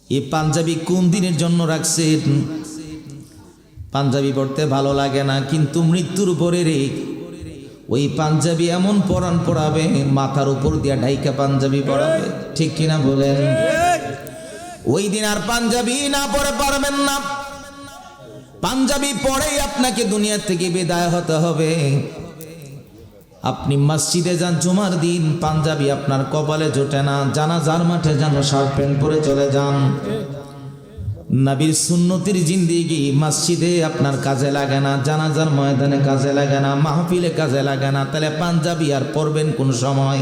এই পাঞ্জাবি কোন দিনের জন্য রাখছেন? পাঞ্জাবি পড়তে ভালো লাগে না, কিন্তু মৃত্যুর পরে রে ওই পাঞ্জাবি এমন পরান পড়াবে, মাথার উপর দিয়া ঢাইকা পাঞ্জাবি পড়াবে। ঠিক কিনা বলেন? ওই দিন আর পাঞ্জাবি না পরে পারবেন না। পাঞ্জাবি পরেই আপনাকে দুনিয়া থেকে বিদায় হতে হবে। আপনি মসজিদে যান জুমার দিন, পাঞ্জাবি আপনার কপালে জোটে না, জানাজার মাঠে যেন শার্ট প্যান্ট পরে চলে যান। নবীর সুন্নতির জিন্দেগি মসজিদে আপনার কাজে লাগে না, জানাজার ময়দানে কাজে লাগে না, মাহফিলে কাজে লাগে না, তাহলে পাঞ্জাবি আর পরবেন কোন সময়?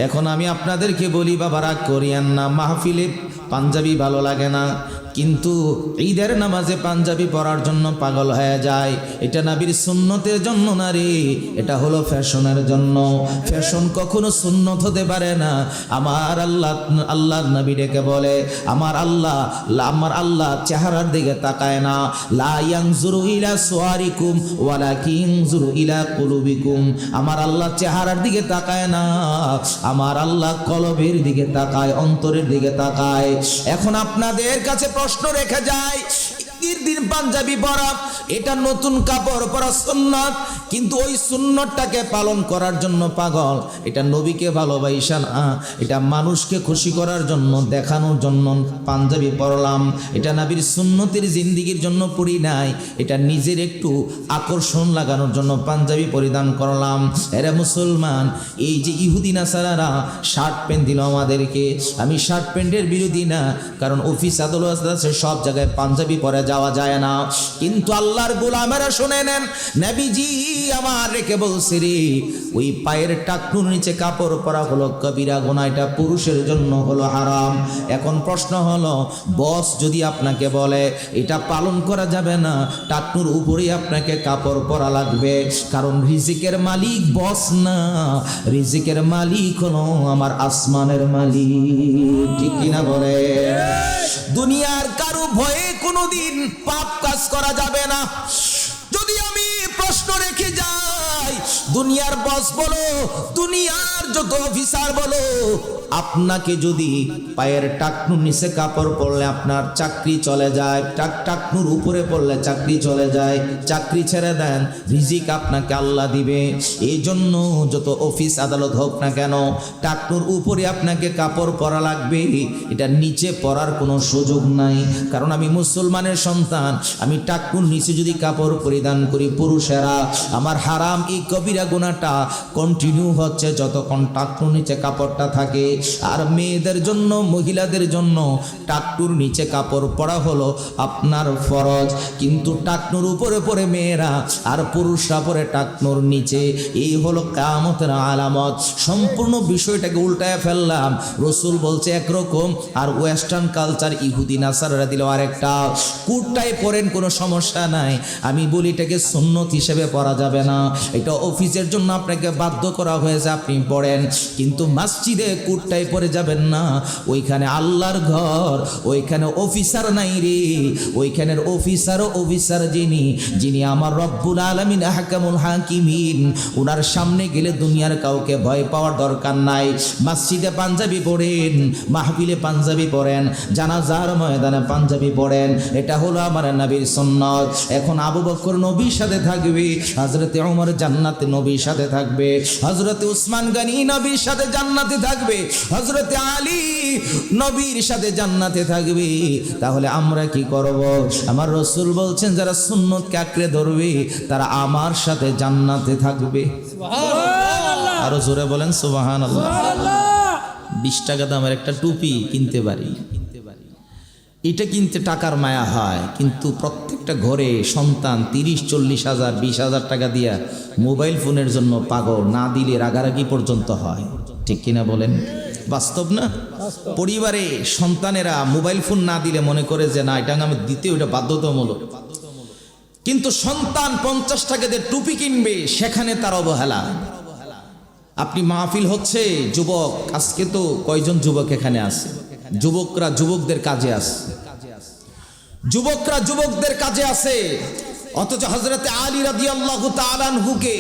এখন আমি আপনাদেরকে বলি, বাবা রাগ করিয়েন না, মাহফিলে পাঞ্জাবি ভালো লাগে না, কিন্তু ঈদের নামাজে পাঞ্জাবি পরার জন্য পাগল হয়ে যায়। এটা নবীর সুন্নতের জন্য না রে, এটা হলো ফ্যাশনের জন্য। ফ্যাশন কখনো সুন্নত হতে পারে না। আমার আল্লাহ নবী ডেকে বলে, আমার আল্লাহ চেহারার দিকে তাকায় না। লা ইয়ানজুরু ইলা সুয়ারিকুম ওয়ালাকিন ইয়ানজুরু ইলা কুলুবিকুম। আমার আল্লাহ চেহারার দিকে তাকায় না, আমার আল্লাহ কলবের দিকে তাকায়, অন্তরের দিকে তাকায়। এখন আপনাদের কাছে প্রশ্ন রেখে যায়, ঈদের দিন পাঞ্জাবি পরা এটা নতুন কাপড় পরা সুন্নাত, কিন্তু ওই সুন্নতটাকে পালন করার জন্য পাগল। এটা নবীকে ভালোবাসা না, এটা মানুষকে খুশি করার জন্য, দেখানোর জন্য পাঞ্জাবি পরলাম। এটা নবীর সুন্নতের জিন্দেগির জন্য পরি নাই, এটা নিজের একটু আকর্ষণ লাগানোর জন্য পাঞ্জাবি পরিধান করলাম। এরা মুসলমান, এই যে ইহুদি নাসারারা শার্ট প্যান্ট দিল আমাদেরকে, আমি শার্ট প্যান্টের বিরোধী না, কারণ অফিস আদালত আছে, সব জায়গায় পাঞ্জাবি পরে যাওয়া যায় না। কিন্তু আল্লাহর গোলামেরা শুনে নেন, নবীজি আমার রেখে বলছে রে, ওই পায়ের টাকনুর নিচে কাপড় পরা হলো কবিরা গুনাহ, এটা পুরুষের জন্য হলো হারাম। এখন প্রশ্ন হলো, বস যদি আপনাকে বলে এটা পালন করা যাবে না, টাকনুর উপরেই আপনাকে কাপড় পরা লাগবে, কারণ রিজিকের মালিক বস না, রিজিকের মালিক হলো আমার আসমানের মালিক। ঠিক কিনা বলে? দুনিয়ার কারো ভয়ে কোনোদিন পাপ কাজ করা যাবে না। যদি আমি প্রশ্ন রেখে যাই, দুনিয়ার বস বলো, দুনিয়ার যত অফিসার বলো, আপনাকে যদি পায়ের টাকনুর নিচে কাপড় পরলে আপনার চাকরি চলে যায়, টাকনুর উপরে পড়লে চাকরি চলে যায়, চাকরি ছেড়ে দেন, রিজিক আপনাকে আল্লাহ দিবে। এই জন্য যত অফিস আদালত হোক না কেন, টাকনুর উপরে আপনাকে কাপড় পরা লাগবে, এটা নিচে পরার কোনো সুযোগ নাই। কারণ আমি মুসলমানের সন্তান, আমি টাকনুর নিচে যদি কাপড় পরিধান করি পুরুষেরা, আমার হারাম এই কবিরা গুনাহটা কন্টিনিউ হচ্ছে যতক্ষণ টাকনুর নিচে কাপড়টা থাকে। আর মেয়েদের জন্য, মহিলাদের জন্য টাকনুর নিচে কাপড় পরা হলো আপনার ফরজ, কিন্তু টাকনুর উপরে পরে মেয়েরা আর পুরুষরা পরে টাকনুর নিচে। এই হলো কিয়ামতের আলামত। সম্পূর্ণ বিষয়টাকে উল্টায় ফেললাম। রসুল বলছে একরকম, আর ওয়েস্টার্ন কালচার ইহুদি নাসারারা দিল আরেকটা। কুর্তায় পরেন কোনো সমস্যা নাই, আমি বলি এটাকে সুন্নত হিসেবে পরা যাবে না, এটা অফিসের জন্য আপনাকে বাধ্য করা হয়েছে, আপনি পড়েন, কিন্তু মসজিদে কুর্তায় পরে যাবেন না। ওইখানে আল্লাহর ঘর, ওইখানে অফিসার নাই রে, ওইখানের অফিসার যিনি আমার রব্বুল আলামিন আহকামুল হাকিমিন, ওনার সামনে গেলে দুনিয়ার কাউকে ভয় পাওয়ার দরকার নাই। মসজিদে পাঞ্জাবি পড়েন, মাহফিলে পাঞ্জাবি পড়েন, জানাজার ময়দানে পাঞ্জাবি পড়েন, এটা হলো আমার নবীর সুন্নাত। এখন আবু বকর নবীর সাথে থাকবে, হযরতে ওমর জান্নাতে নবীর সাথে থাকবে, হযরতে উসমান গনি নবীর সাথে জান্নাতে থাকবে, হযরতে আলী নবীর সাথে জান্নাতে থাকবে। তাহলে আমরা কি করব? আমার রাসূল বলছেন যারা সুন্নতকে আঁকড়ে ধরবে তারা আমার সাথে জান্নাতে থাকবে। আরো জোরে বলেন সুবহানাল্লাহ। 20 টাকা দামের একটা টুপি কিনতে পারি, এটা কিনতে টাকার মায়া হয়, কিন্তু প্রত্যেকটা ঘরে সন্তান 30-40 হাজার 20,000 টাকা দিয়া মোবাইল ফোনের জন্য পাগল, না দিলে রাগারাগি পর্যন্ত হয়। ঠিক কিনা বলেন? বাস্তব না? পরিবারে সন্তানেরা মোবাইল ফোন না দিলে মনে করে যে না, এটা আমি দিতে, ওটা বাধ্যতামূলক, কিন্তু সন্তান 50 টাকা দিয়ে টুপি কিনবে, সেখানে তার অবহেলা। আপনি মাহফিল হচ্ছে, যুবক, আজকে তো কয়জন যুবক এখানে আছে? যুবকরা যুবকদের কাজে আছে, যুবকরা যুবকদের কাজে আছে, অথচ হযরতে আলী রাদিয়াল্লাহু তাআলা আনহুকে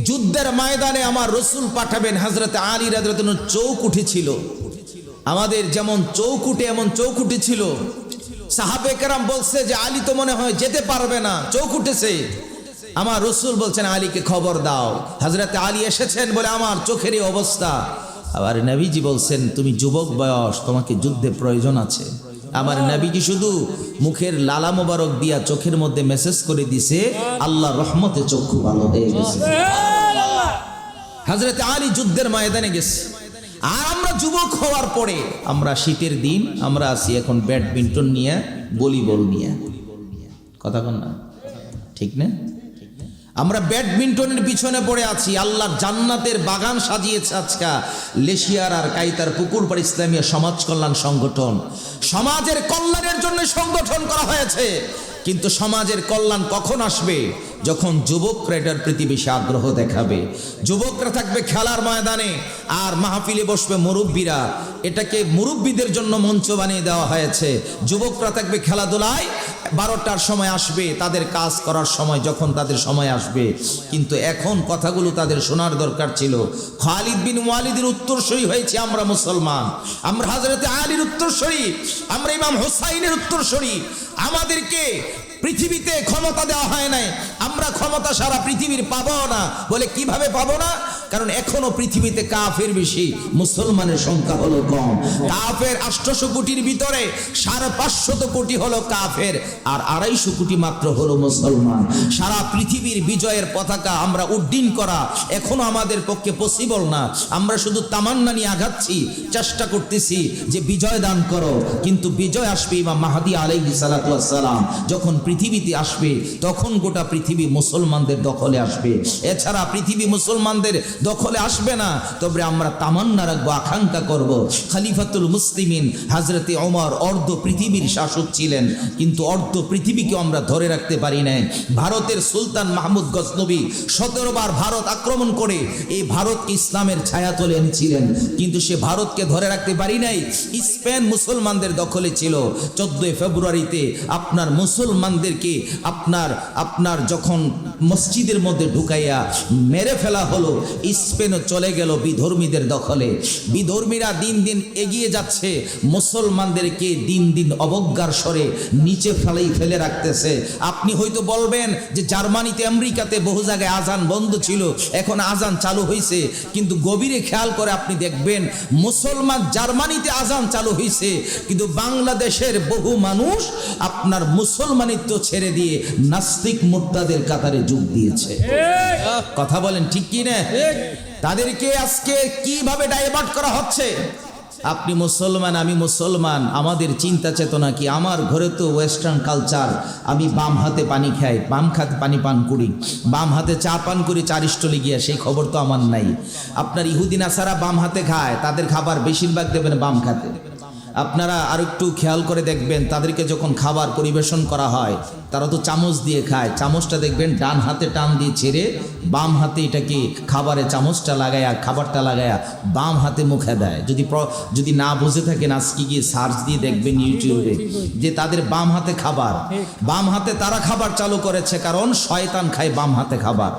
যুদ্ধের ময়দানে আমার রাসূল পাঠাবেন। হযরতে আলী রাদিয়াল্লাহু তাআলা চৌকুঠি ছিল, আমাদের যেমন চৌকুঠে এমন চৌকুঠি ছিল। সাহাবে কেরাম বলছে যে আলী তো মনে হয় যেতে পারবে না, চৌকুঠেছে। আমার রাসূল বলছেন আলীকে খবর দাও। হযরতে আলী এসেছেন বলে আমার চোখের এই অবস্থা। আবার নবীজি বলছেন তুমি যুবক বয়স, তোমাকে যুদ্ধে প্রয়োজন আছে। আমার নবীজি শুধু মুখের লালা মোবারক দিয়া চোখের মধ্যে মেসেজ করে দিছে, আল্লাহর রহমতে চক্ষু ভালো হয়ে গেছে। হযরতে আলী যুদ্ধের ময়দানে গেছে। আর আমরা যুবক হওয়ার পরে, আমরা শীতের দিন আমরা আছি এখন ব্যাডমিন্টন নিয়ে, ভলিবল নিয়ে, কথা বল না, ঠিক না? আমরা ব্যাডমিন্টনের পিছনে পড়ে আছি। আল্লাহর জান্নাতের বাগান সাজিয়েছে আজকা লেশিয়ার আর কাইতার পুকুরপাড় ইসলামিয়া সমাজ কল্যাণ সংগঠন। সমাজের কল্যাণের জন্য সংগঠন করা হয়েছে, কিন্তু সমাজের কল্যাণ কখন আসবে? যখন যুবকরা এটার প্রতি বেশি আগ্রহ দেখাবে। যুবকরা থাকবে খেলার ময়দানে, আর মাহফিলে বসবে মুরব্বীরা। এটাকে মুরব্বীদের জন্য মঞ্চ বানিয়ে দেওয়া হয়েছে। যুবকরা থাকবে খেলাধুলায়, 12টার সময় আসবে, তাদের কাজ করার সময় যখন তাদের সময় আসবে। কিন্তু এখন কথাগুলো তাদের শোনার দরকার ছিল। খালিদ বিন ওয়ালিদের উত্তরসূরি হয়েছে আমরা মুসলমান, আমরা হযরতে আলীর উত্তরসূরি, আমরা ইমাম হুসাইনের উত্তরসূরি। আমাদেরকে পৃথিবীতে ক্ষমতা দেওয়া হয় নাই, আমরা ক্ষমতা সারা পৃথিবীর পাবো না। বলে কিভাবে পাবো না? কারণ এখনো পৃথিবীতে কাফের বেশি, মুসলমানের সংখ্যা হলো কম। কাফের 800 কোটির ভিতরে 550 কোটি হলো কাফের, আর 250 কোটি মাত্র হলো মুসলমান। সারা পৃথিবীর বিজয়ের পতাকা আমরা উড্ডীন করা এখনো আমাদের পক্ষে পসিবল না। আমরা শুধু তামান্না নিয়ে আগাচ্ছি, চেষ্টা করতেছি যে বিজয় দান করো, কিন্তু বিজয় আসবে ইমাম মাহদী আলাইহিস সালাতু ওয়াস সালাম যখন পৃথিবীতে আসবে, তখন গোটা পৃথিবী মুসলমানদের দখলে আসবে। এছাড়া পৃথিবী মুসলমানদের দখলে আসবে না। তবে আমরা তামান্না রাখবো, আকাঙ্ক্ষা করব, খলিফাতুল মুসলিমিন হযরতে ওমর অর্ধ পৃথিবীর শাসক ছিলেন, কিন্তু অর্ধ পৃথিবীকে আমরা ধরে রাখতে পারি নাই। ভারতের সুলতান মাহমুদ গজনবী 17 বার ভারত আক্রমণ করে এই ভারতকে ইসলামের ছায়াতলে এনেছিলেন, কিন্তু সে ভারতকে ধরে রাখতে পারি নাই। স্পেন মুসলমানদের দখলে ছিল। 14 ফেব্রুয়ারিতে আপনার মুসলমানদের মুসলমানদেরকে আপনার যখন মসজিদের মধ্যে ঢুকাইয়া মেরে ফেলা হলো, স্পেনও চলে গেল বিধর্মীদের দখলে। বিধর্মীরা দিন দিন এগিয়ে যাচ্ছে, মুসলমানদেরকে দিন দিন অবজ্ঞার স্বরে নিচে ফেলে রাখতেছে। আপনি হয়তো বলবেন যে জার্মানিতে আমেরিকাতে বহু জায়গায় আজান বন্ধ ছিল, এখন আজান চালু হয়েছে, কিন্তু গভীরে খেয়াল করে আপনি দেখবেন মুসলমান জার্মানিতে আজান চালু হয়েছে, কিন্তু বাংলাদেশের বহু মানুষ আপনার মুসলমানিত্ব ছেড়ে দিয়ে নাস্তিক মুর্তাদের কাতারে যোগ দিয়েছে। কথা বলেন ঠিক কি না? তাদেরকে আজকে কিভাবে ডাইভার্ট করা হচ্ছে? আপনি মুসলমান, আমি মুসলমান, আমাদের চিন্তা চেতনা কি? আমার ঘরে তো ওয়েস্টার্ন কালচার, আমি বাম হাতে পানি খাই, বাম হাতে পানি পান করি, বাম হাতে চা পান করি, চার স্টলে গিয়া, সেই খবর তো আমার নাই। আপনার ইহুদি নাসারা বাম হাতে খায়, তাদের খাবার বেশিরভাগ দেবেন বাম হাতে। আপনারা আর একটু খেয়াল করে দেখবেন, তাদেরকে যখন খাবার পরিবেশন করা হয় তারা তো চামচ দিয়ে খায়, চামচটা দেখবেন ডান হাতে টান দিয়ে ছেড়ে বাম হাতে এটাকে খাবারে চামচটা লাগায়া, খাবারটা লাগায়া বাম হাতে মুখে দেয়। যদি না বুঝে থাকেন আজকে গিয়ে সার্চ দিয়ে দেখবেন ইউটিউবে যে তাদের বাম হাতে খাবার, বাম হাতে তারা খাবার চালু করেছে, কারণ শয়তান খায় বাম হাতে খাবার।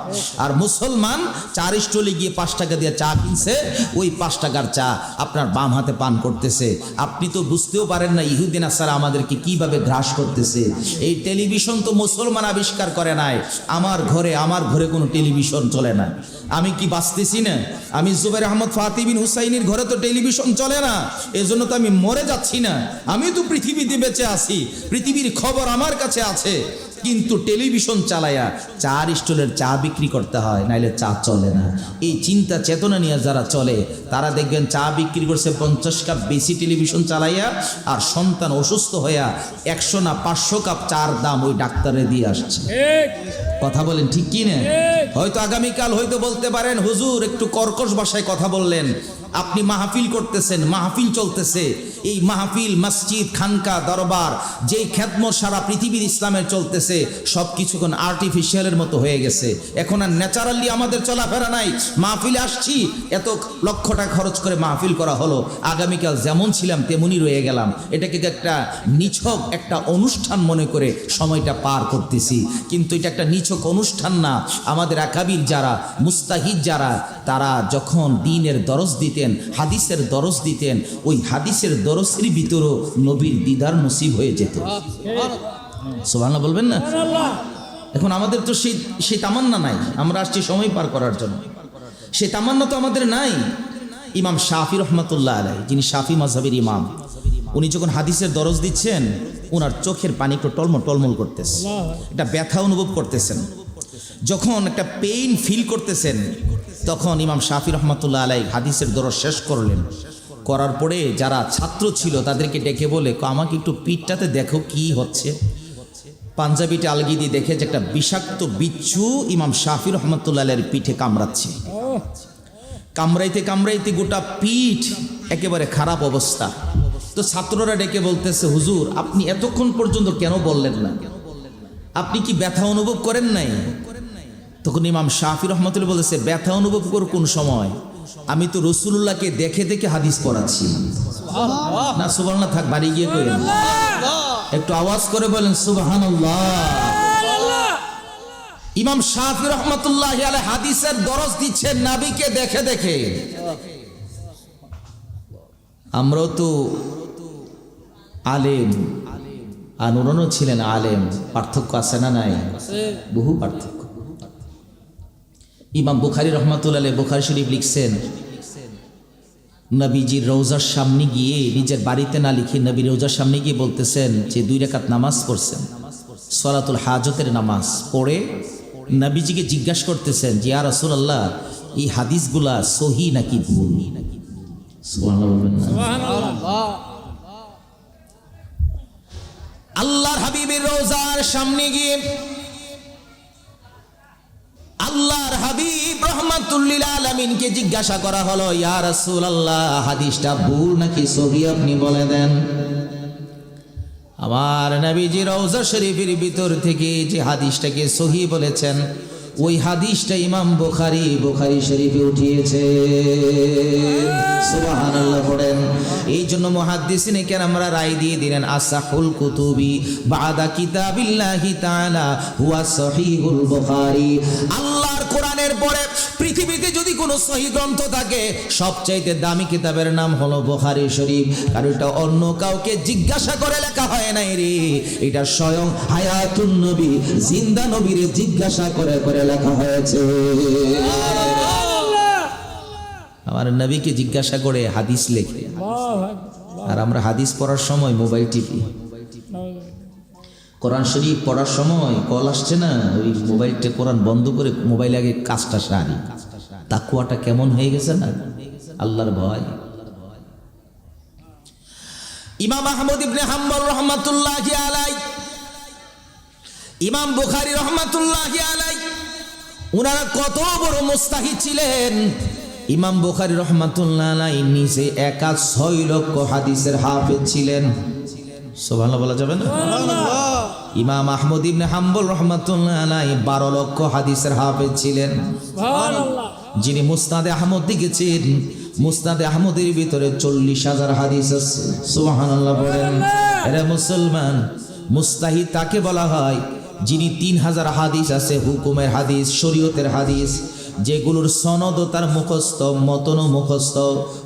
আর মুসলমান চার স্টলে গিয়ে 5 টাকা দিয়ে চা কিনছে, ওই 5 টাকার চা আপনার বাম হাতে পান করতেছে। আপনি তো বুঝতেও পারেন না ইহুদি নাসারা আমাদেরকে কিভাবে গ্রাস করতেছে। এই টেলিভিশন তো মুসলমান আবিষ্কার করে নাই। আমার ঘরে কোনো টেলিভিশন চলে না। আমি কি বাঁচতেছি না? আমি জুবাইর আহমদ ফাতি বিন হুসাইনের ঘরে তো টেলিভিশন চলে না, এজন্য তো আমি মরে যাচ্ছি না। আমি তো পৃথিবীতে বেঁচে আছি, পৃথিবীর খবর আমার কাছে আছে, কিন্তু টেলিভিশন চালায়া 4 স্টলের চা বিক্রি করতে হয়, নাইলে চা চলে না। এই চিন্তা চেতনা নিয়ে যারা চলে তারা দেখবেন চা বিক্রি করছে 50 কাপ বেশি টেলিভিশন চালাইয়া, আর সন্তান অসুস্থ হইয়া 100 না 500 কাপ চার দাম ওই ডাক্তারে দিয়ে আসছে। কথা বলেন ঠিক কি না? হয়তো আগামীকাল হয়তো বলতে পারেন হুজুর একটু কর্কশ ভাষায় কথা বললেন, আপনি মাহফিল করতেছেন, মাহফিল চলতেছে, এই মাহফিল, মসজিদ, খানকা, দরবার, যেই খেদমত সারা পৃথিবীর ইসলামের চলতেছে, সব কিছু এখন আর্টিফিশিয়ালের মতো হয়ে গেছে। এখন আর ন্যাচারালি আমাদের চলাফেরা নাই। মাহফিলে আসছি, এত লক্ষ টাকা খরচ করে মাহফিল করা হলো, আগামীকাল যেমন ছিলাম তেমনই রয়ে গেলাম। এটাকে একটা নিছক একটা অনুষ্ঠান মনে করে সময়টা পার করতেছি, কিন্তু এটা একটা নিছক অনুষ্ঠান না। আমাদের আকাবির যারা, মুস্তাহিদ যারা, তারা যখন দ্বীনের দরজ দিতেন, হাদিসের দরজ দিতেন, ওই হাদিসের দরজের ভিতরও নবীর দিদার নসিব হয়ে যেত। সুবহানাল্লাহ বলবেন না? এখন আমাদের তো সেই তামান্না নাই। আমরা আসছি সময় পার করার জন্য, সেই তামান্না তো আমাদের নাই। ইমাম শাফি রহমাতুল্লাহ আলাইহি, যিনি শাফি মাযহাবের ইমাম, উনি যখন হাদিসের দরজ দিচ্ছেন, ওনার চোখের পানি একটু টলমল করতেছে, এটা ব্যথা অনুভব করতেছেন। যখন একটা পেইন ফিল করতেছেন, তখন ইমাম শাফি রহমাতুল্লাহ আলাইহি হাদিসের দরজ শেষ করলেন। করার পরে যারা ছাত্র ছিল তাদেরকে ডেকে বলে, আমাকে একটু পিঠটাতে দেখো কি হচ্ছে। পাঞ্জাবিটা আলগি দিয়ে দেখে যে একটা বিষাক্ত বিচ্ছু ইমাম শাফি রহমাতুল্লাহ আলাইহির পিঠে কামড়াচ্ছে। কামড়াইতে গোটা পিঠ একেবারে খারাপ অবস্থা। তো ছাত্ররা ডেকে বলতেছে, হুজুর আপনি এতক্ষণ পর্যন্ত কেন বললেন না? আপনি কি ব্যথা অনুভব করেন নাই? তখন ইমাম শাফি রহমাতুল্লাহ বলেছে, ব্যথা অনুভব কর কোন সময়? আমি তো রাসূলুল্লাহকে দেখে দেখে হাদিস পড়াচ্ছি। না সুবহানাল্লাহ থাক, বাড়ি গিয়ে করেন, একটু আওয়াজ করে বলেন সুবহানাল্লাহ। ইমাম শাফি রহমাতুল্লাহ আলাইহি হাদিসের দরজ দিচ্ছেন নবীকে দেখে দেখে। আমরাও তো আলেম, আর ওনারও ছিলেন আলেম, পার্থক্য আছে না নাই? বহু পার্থক্য। ইমাম বুখারী রহমাতুল্লাহ আলাইহি বুখারী শরীফ লিখছেন, নবীজির রওজার সামনে গিয়ে, নিজের বাড়িতে না লিখে নবীর রওজার সামনে গিয়ে বলতেছেন যে 2 রাকাত নামাজ পড়ছেন, সলাতুল হাজতের নামাজ পড়ে নবীজিকে জিজ্ঞাসা করতেছেন যে ইয়া রাসূলুল্লাহ, এই হাদিসগুলা সহি নাকি ভুল? সুবহানাল্লাহ। আল্লাহর হাবিবের রওজার সামনে গিয়ে আল্লাহর হাবিব রাহমাতুল লিল আলামিনকে জিজ্ঞাসা করা হলো, ইয়া রাসূলুল্লাহ হাদিসটা ভুল নাকি সহি আপনি বলে দেন। আমার নবীজি রওজা শরীফের ভিতর থেকে যে হাদিসটাকে সহি বলেছেন, ওই হাদিসটা ইমাম বুখারী শরীফে উঠিয়েছে। সুবহানাল্লাহ পড়েন। এই জন্য মুহাদ্দিসিনে কেরামরা রায় দিয়ে দিলেন আসাহুল কুতুবি বাদা কিতাবিল্লাহি তাআলা হুয়া সহিহুল বুখারী। আল্লাহর কোরআনের পরে পৃথিবীতে যদি কোনো সহিহ গ্রন্থ থাকে সবচাইতে দামি কিতাবের নাম হলো বুখারী শরীফ। কারণ এটা অন্য কাউকে জিজ্ঞাসা করে লেখা হয় নাই রে, এটা স্বয়ং হায়াতুন নবী জিন্দা নবীর জিজ্ঞাসা করে করে লেখা হয়েছে। আমার নবীকে জিজ্ঞাসা করে হাদিস লেখে, আর আমরা হাদিস পড়ার সময় মোবাইল টিপি। কোরআন শরীফ পড়ার সময় কল আসছে না, ওই মোবাইলটা কোরআন বন্ধ করে মোবাইল আগে কাজটা সারি। তাকওয়াটা কেমন হয়ে গেছে না, আল্লাহর ভয়। ইমাম আহমদ ইবনে হাম্বল রহমাতুল্লাহি আলাইহি, ইমাম বুখারী রহমাতুল্লাহি আলাইহি, ওনারা কত বড় মুস্তাহিদ ছিলেন। ইমাম বুখারী রাহমাতুল্লাহ আলাইহি নিজে একা 6 লক্ষ হাদিসের হাফেজ ছিলেন। সুবহানাল্লাহ বলা যাবে না? ইমাম আহমদ ইবনে হাম্বল রাহমাতুল্লাহ আলাইহি 12 লক্ষ হাদিসের হাফেজ ছিলেন। সুবহানাল্লাহ। যিনি মুসনাদে আহমদ লিখেছেন, মুসনাদে আহমদের ভিতরে 40,000 হাদিস আছে। সুবহানাল্লাহ বলেন। এরা মুসলমান, মুস্তাহিদ তাকে বলা হয় যিনি 3000 হাদিস আছে, হুকুমের হাদিস, শরীয়তের হাদিস, যেগুলোর সনদ ও তার মুখস্থ, মতনও মুখস্থ।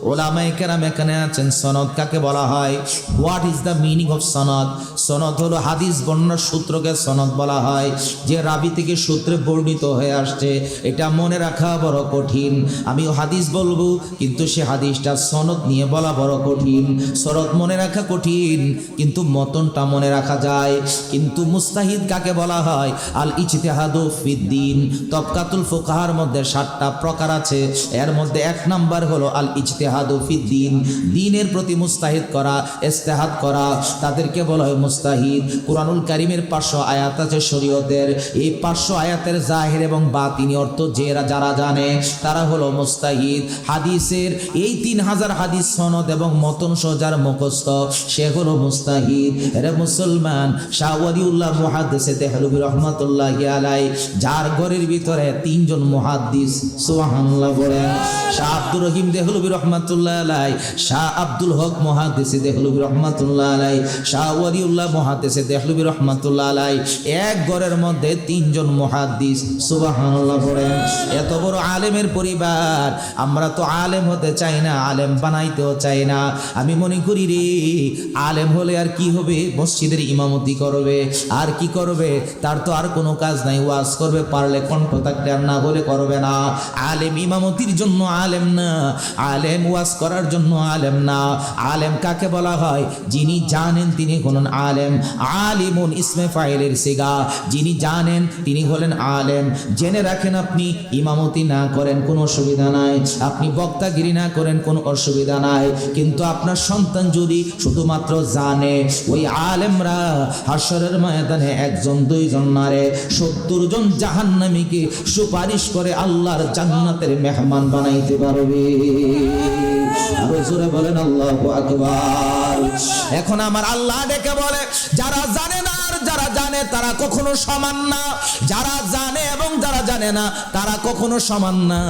ওলামায়ে কেরাম এখানে আছেন। সনদ কাকে বলা হয়? What is the meaning of সনদ? সনদ হলো হাদিস বর্ণনার সূত্রকে সনদ বলা হয়। যে রাবি থেকে সূত্রে বর্ণিত হয়ে আসছে, এটা মনে রাখা বড় কঠিন। আমিও হাদিস বলবো, কিন্তু সে হাদিসটা সনদ নিয়ে বলা বড় কঠিন। সনদ মনে রাখা কঠিন, কিন্তু মতনটা মনে রাখা যায়। কিন্তু মুস্তাহিদ কাকে বলা হয়? আল ইজতিহাদু ফিদ্দিন। তবকাতুল ফুকাহার মধ্যে 7টা প্রকার আছে, এর মধ্যে 1 নাম্বার হলো আল ইজতিহাদু ফিদ্দিন। দ্বীনের প্রতি মুস্তাহিদ করা, ইজতিহাদ করা, তাদেরকে বলা হয় মুস্তাহিদ। কুরআনুল কারীমের 500 আয়াত আছে শরীয়তের। এই 500 আয়াতের জাহির এবং বাতিনি অর্থ যারা জানে তারা হলো মুস্তাহিদ। হাদিসের এই 3000 হাদিস সনদ এবং মতন সজার মুখস্থ, সে হলো মুস্তাহিদ। এরা মুসলমান। শাহ ওয়ালিউল্লাহ মুহাদ্দিস দেহলভী রাহমাতুল্লাহি আলাইহি, যার ঘরের ভিতরে 3 জন মুহাদ্দিস। সুবহানাল্লাহ বলেন। শাহ আব্দুর রহিম দেহলভী রাহমাতুল্লাহ আলাইহি, শাহ আব্দুল হক মুহাদ্দিস দেহলভী রাহমাতুল্লাহ আলাইহি, শাহ ওয়ালিউল্লাহ মুহাদ্দিস দেহলভী রাহমাতুল্লাহ আলাইহি, এক ঘরের মধ্যে 3 জন মুহাদ্দিস। সুবহানাল্লাহ বলেন। এত বড় আলেমের পরিবার। আমরা তো আলেম হতে চাই না, আলেম বানাইতেও চাই না। আমি মনে করি রে, আলেম হলে আর কি হবে? মসজিদের ইমামতি করবে, আর কি করবে? তার তো আর কোনো কাজ নাই। ওয়াজ করবে, পারলে কণ্ঠ থাকলে, আর না হলে করবে না। আলেম ইমামতির জন্য আলেম না, আলেম ওয়াজ করার জন্য আলেম না। আলেম কাকে বলা হয়? যিনি জানেন তিনি হলেন আলেম। আলিমুন ইসমে ফাইলের সিগা। যিনি জানেন তিনি হলেন আলেম। জেনে রাখেন, আপনি ইমামতি না করেন কোনো অসুবিধা নাই, আপনি বক্তাগিরি না করেন কোনো অসুবিধা নাই, কিন্তু আপনার সন্তান যদি শুধুমাত্র জানে, ওই আলেমরা হাশরের ময়দানে 1 জন 2 জন নারে 70 জন জাহান্নামীকে সুপারিশ করে আল্লাহর জান্নাতের মেহমান বানাইতে পারবে। আরো জোরে বলেন আল্লাহু আকবার। এখন আমার আল্লাহ ডেকে বলে, যারা জানে না আর যারা জানে তারা কখনো সমান না। যারা জানে এবং যারা জানে না তারা কখনো সমান না।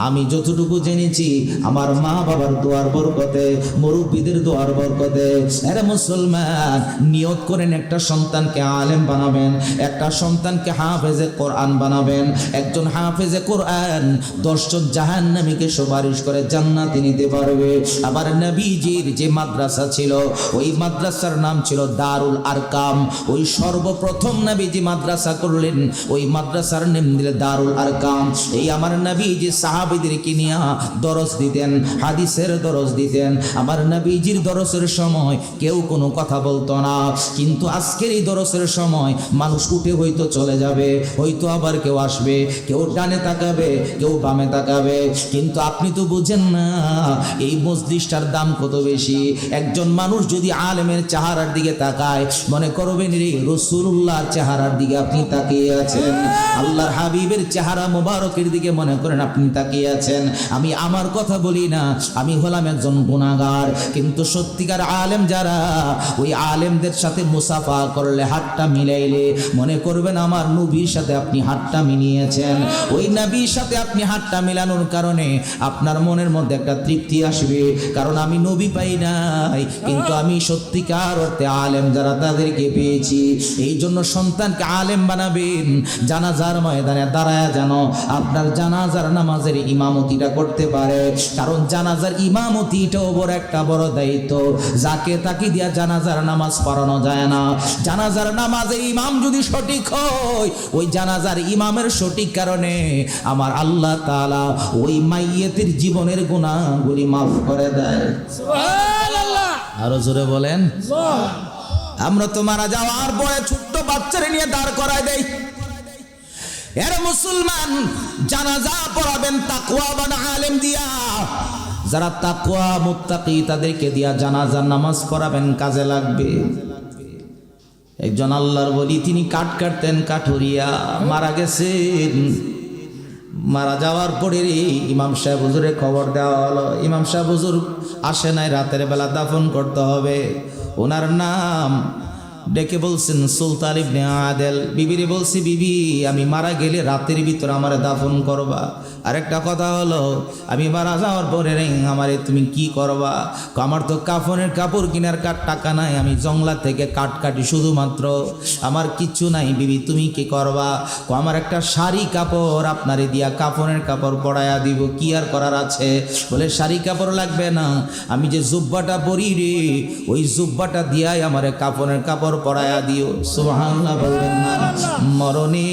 আমি যতটুকু জেনেছি, আমার মা বাবার দোয়ার বরকতে, মুরব্বীদের দোয়ার বরকতে, আরে মুসলমান, নিয়ত করেন একটা সন্তানকে আলেম বানাবেন, একটা সন্তানকে হাফেজে কোরআন বানাবেন। একজন হাফেজে কোরআন 10 জন জাহান্নামীকে সুপারিশ করে জান্নাতে নিতে পারবে। আবার নবীজির যে মাদ্রাসা ছিল, ওই মাদ্রাসার নাম ছিল দারুল আরকাম। ওই সর্বপ্রথম নবীজি মাদ্রাসা করলেন, ওই মাদ্রাসার নাম দিলে দারুল আরকাম। এই আমার নবীজি সাহাবীদেরকে নিয়ে দরস দিতেন, হাদিসের দরস দিতেন। আমার নবীজির দরসের সময় কেউ কোনো কথা বলতো না, কিন্তু আজকের এই দরসের সময় মানুষ উঠে হয়তো চলে যাবে, হয়তো আবার কেউ আসবে, কেউ ডানে তাকাবে, কেউ বামে তাকাবে, কিন্তু আপনি তো বুঝেন না এই মজলিসটার দাম কত বেশি। একজন মানুষ যদি আলেমের চেহারার দিকে তাকায়, মনে করবেন রে রাসূলুল্লাহ রসুল্লাহর চেহারার দিকে আপনি তাকিয়ে আছেন, আল্লাহর হাবিবের চেহারা মোবারকের দিকে মনে করেন আপনি তাকিয়ে আছেন। আমি আমার কথা বলি না, আমি হলাম একজন গুনাহগার, কিন্তু সত্যিকার আলেম যারা, ওই আলেমদের সাথে মুসাফা করলে, হাতটা মিলাইলে মনে করবেন আমার নবীর সাথে আপনি হাতটা মিলিয়েছেন। ওই নবীর সাথে আপনি হাতটা মিলানোর কারণে আপনার মনের মধ্যে একটা তৃপ্তি আসবে, কারণ আমি নবী পাই নাই, কিন্তু আমি সত্যিকার অর্থে আলেম যারা তাদেরকে পেয়েছি। এই জন্য সন্তানকে আলেম বানাবেন, জানাজার ময়দানে দাঁড়ায় যেন আপনার জানাজার নামাজের ইমামতিটা করতে পারে, কারণ জানাজার ইমামতিটাও বড় একটা বড় দায়িত্ব। যাকে তাকে দিয়া জানাজার নামাজ পড়ানো যায় না। জানাজার নামাজের ইমাম যদি সঠিক হয়, ওই জানাজার ইমামের সঠিক কারণে আমার আল্লাহ তাআলা ওই মাইয়েতের জীবনের গুনাহগুলি মাফ করে দেয়। সুবহানাল্লাহ। আরো জোরে বলেন। আল্লাহ। আমরা তো মারা যাওয়ার পরে ছোট্ট বাচ্চারে নিয়ে দাঁড় করায় দেই। এর মুসলমান জানাজা পড়াবেন তাকওয়াবান আলেম দিয়া, যারা তাকওয়া মুত্তাকি তাদেরকে দিয়া জানাজার নামাজ পড়াবেন, কাজে লাগবে। একজন আল্লাহর বলি, তিনি কাঠ কাটতেন কাঠুরিয়া, মারা গেছেন। মারা যাওয়ার পরে ইমাম সাহেব হুজুরে খবর দেওয়া হলো, ইমাম সাহেব হুজুর আসে নাই, রাতের বেলা দাফন করতে হবে। ওনার নাম ডেকে বলছেন সুলতান ইবনে আদেল। বিবিরে বলছি, বিবি আমি মারা গেলে রাতের ভিতর আমারে দাফন করবা। আরেকটা কথা হলো, আমি মারা যাওয়ার পরে আমারে তুমি কি করবা? আমার তো কাফনের কাপড় কেনার টাকা নাই, আমি জংলা থেকে কাঠ কাটি শুধুমাত্র, আমার কিচ্ছু নাই। বিবি তুমি কি করবা? আমার একটা শাড়ি কাপড় আপনারে দিয়া কাফনের কাপড় পরাইয়া দিব, কি আর করার আছে? বলে শাড়ি কাপড় লাগবে না, আমি যে জুব্বাটা পরি রে, ওই জুব্বাটা দিয়াই আমারে কাফনের কাপড় পরাইয়া দিও। সুবহানাল্লাহ বলবেন না? মরণে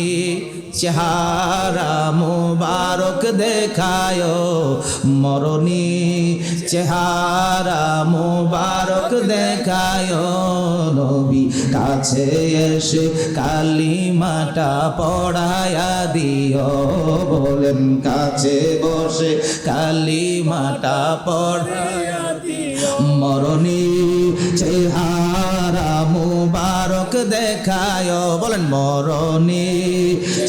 চেহারা মুবারক দেখায়, মরণে চেহারা মুবারক দেখায়, নবী কাছে এসে কালিমাটা পড়ায়া দিও। বলেন কাছে বসে কালিমাটা পড়ায়া দিও, মরণে চেহারা মুবারক দেখায়। বলেন মরণে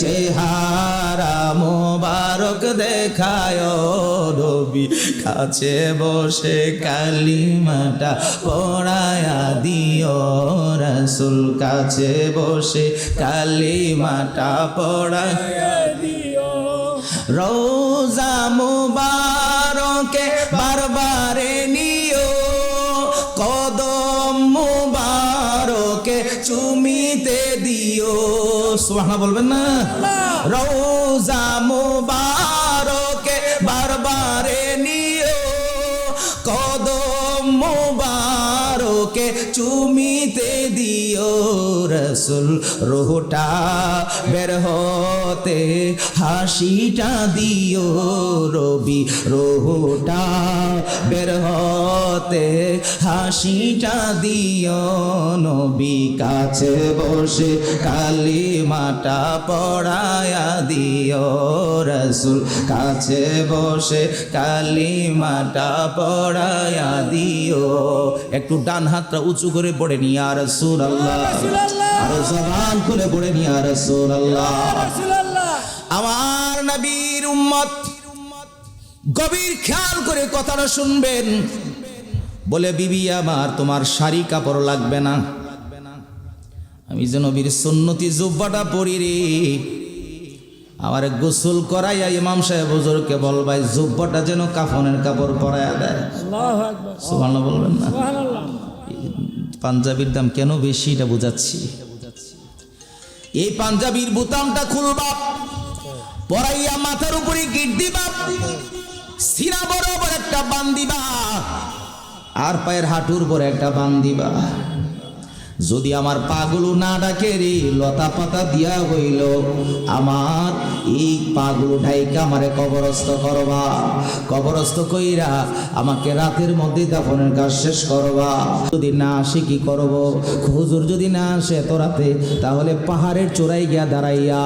চেহারা মুবারক দেখায়, নবী কাছে বসে কালিমাটা পড়ায়া দিও, রাসূল কাছে বসে কালিমাটা পড়ায়া দিও। রওজা মুবারকে বারবারে নিও, কদম মুবারকে চুমিতে দিও। সুবহানাল্লাহ বলবেন না? রওজা মুবারকে বারবারে নিও, কদম মুবারকে চুমিতে দিও, রাসূল রূহটা বের হতে হাসিটা দিও, রবি রূহটা বের হতে হাসিটা দিও, নবী কাছে বসে কালিমাটা পড়ায়া দিও, রাসূল কাছে বসে কালিমাটা পড়ায়া দিও। একটু ডান হাতটা উঁচু করে পড়ে নি ইয়া রাসূলুল্লাহ, আর জবান খুলে পড়ে নি ইয়া রাসূলুল্লাহ। আমার নবীর উম্মত গভীর খেয়াল করে কথাটা শুনবেন। বলে বিবি আমার তোমার শাড়ি কাপড় লাগবে না, আমি যে নবীর সুন্নতি জুব্বাটা পরি রে, আমার গোসল করাইয়া ইমাম সাহেব হুজুরকে বলবাই জুব্বাটা যেন কাফনের কাপড় পরাইয়া দেয়। আল্লাহু আকবার। সুবহানাল্লাহ বলবেন না? সুবহানাল্লাহ। পাঞ্জাবির দাম কেন বেশি এটা বুঝাচ্ছি। এই পাঞ্জাবির বোতামটা খুলবা, পরাইয়া মাথার উপরে গিট দিবা, সিনা বরাবর একটা বান দিবা, আর পায়ের হাঁটুর পরে একটা বান দিবা। যদি আমার পাগুলো না ডাকে রে, লতা পাতা দিয়া হইল আমার এই পাগুলো ঢাইকা আমারে কবরস্থ করবা, কবরস্থ কইরা আমাকে রাতের মধ্যে দাফনের কাজ শেষ করবা। যদি না আসে কি করব? হুজুর যদি না আসে এত রাতে, তাহলে পাহাড়ের চূড়ায় গিয়া দাঁড়াইয়া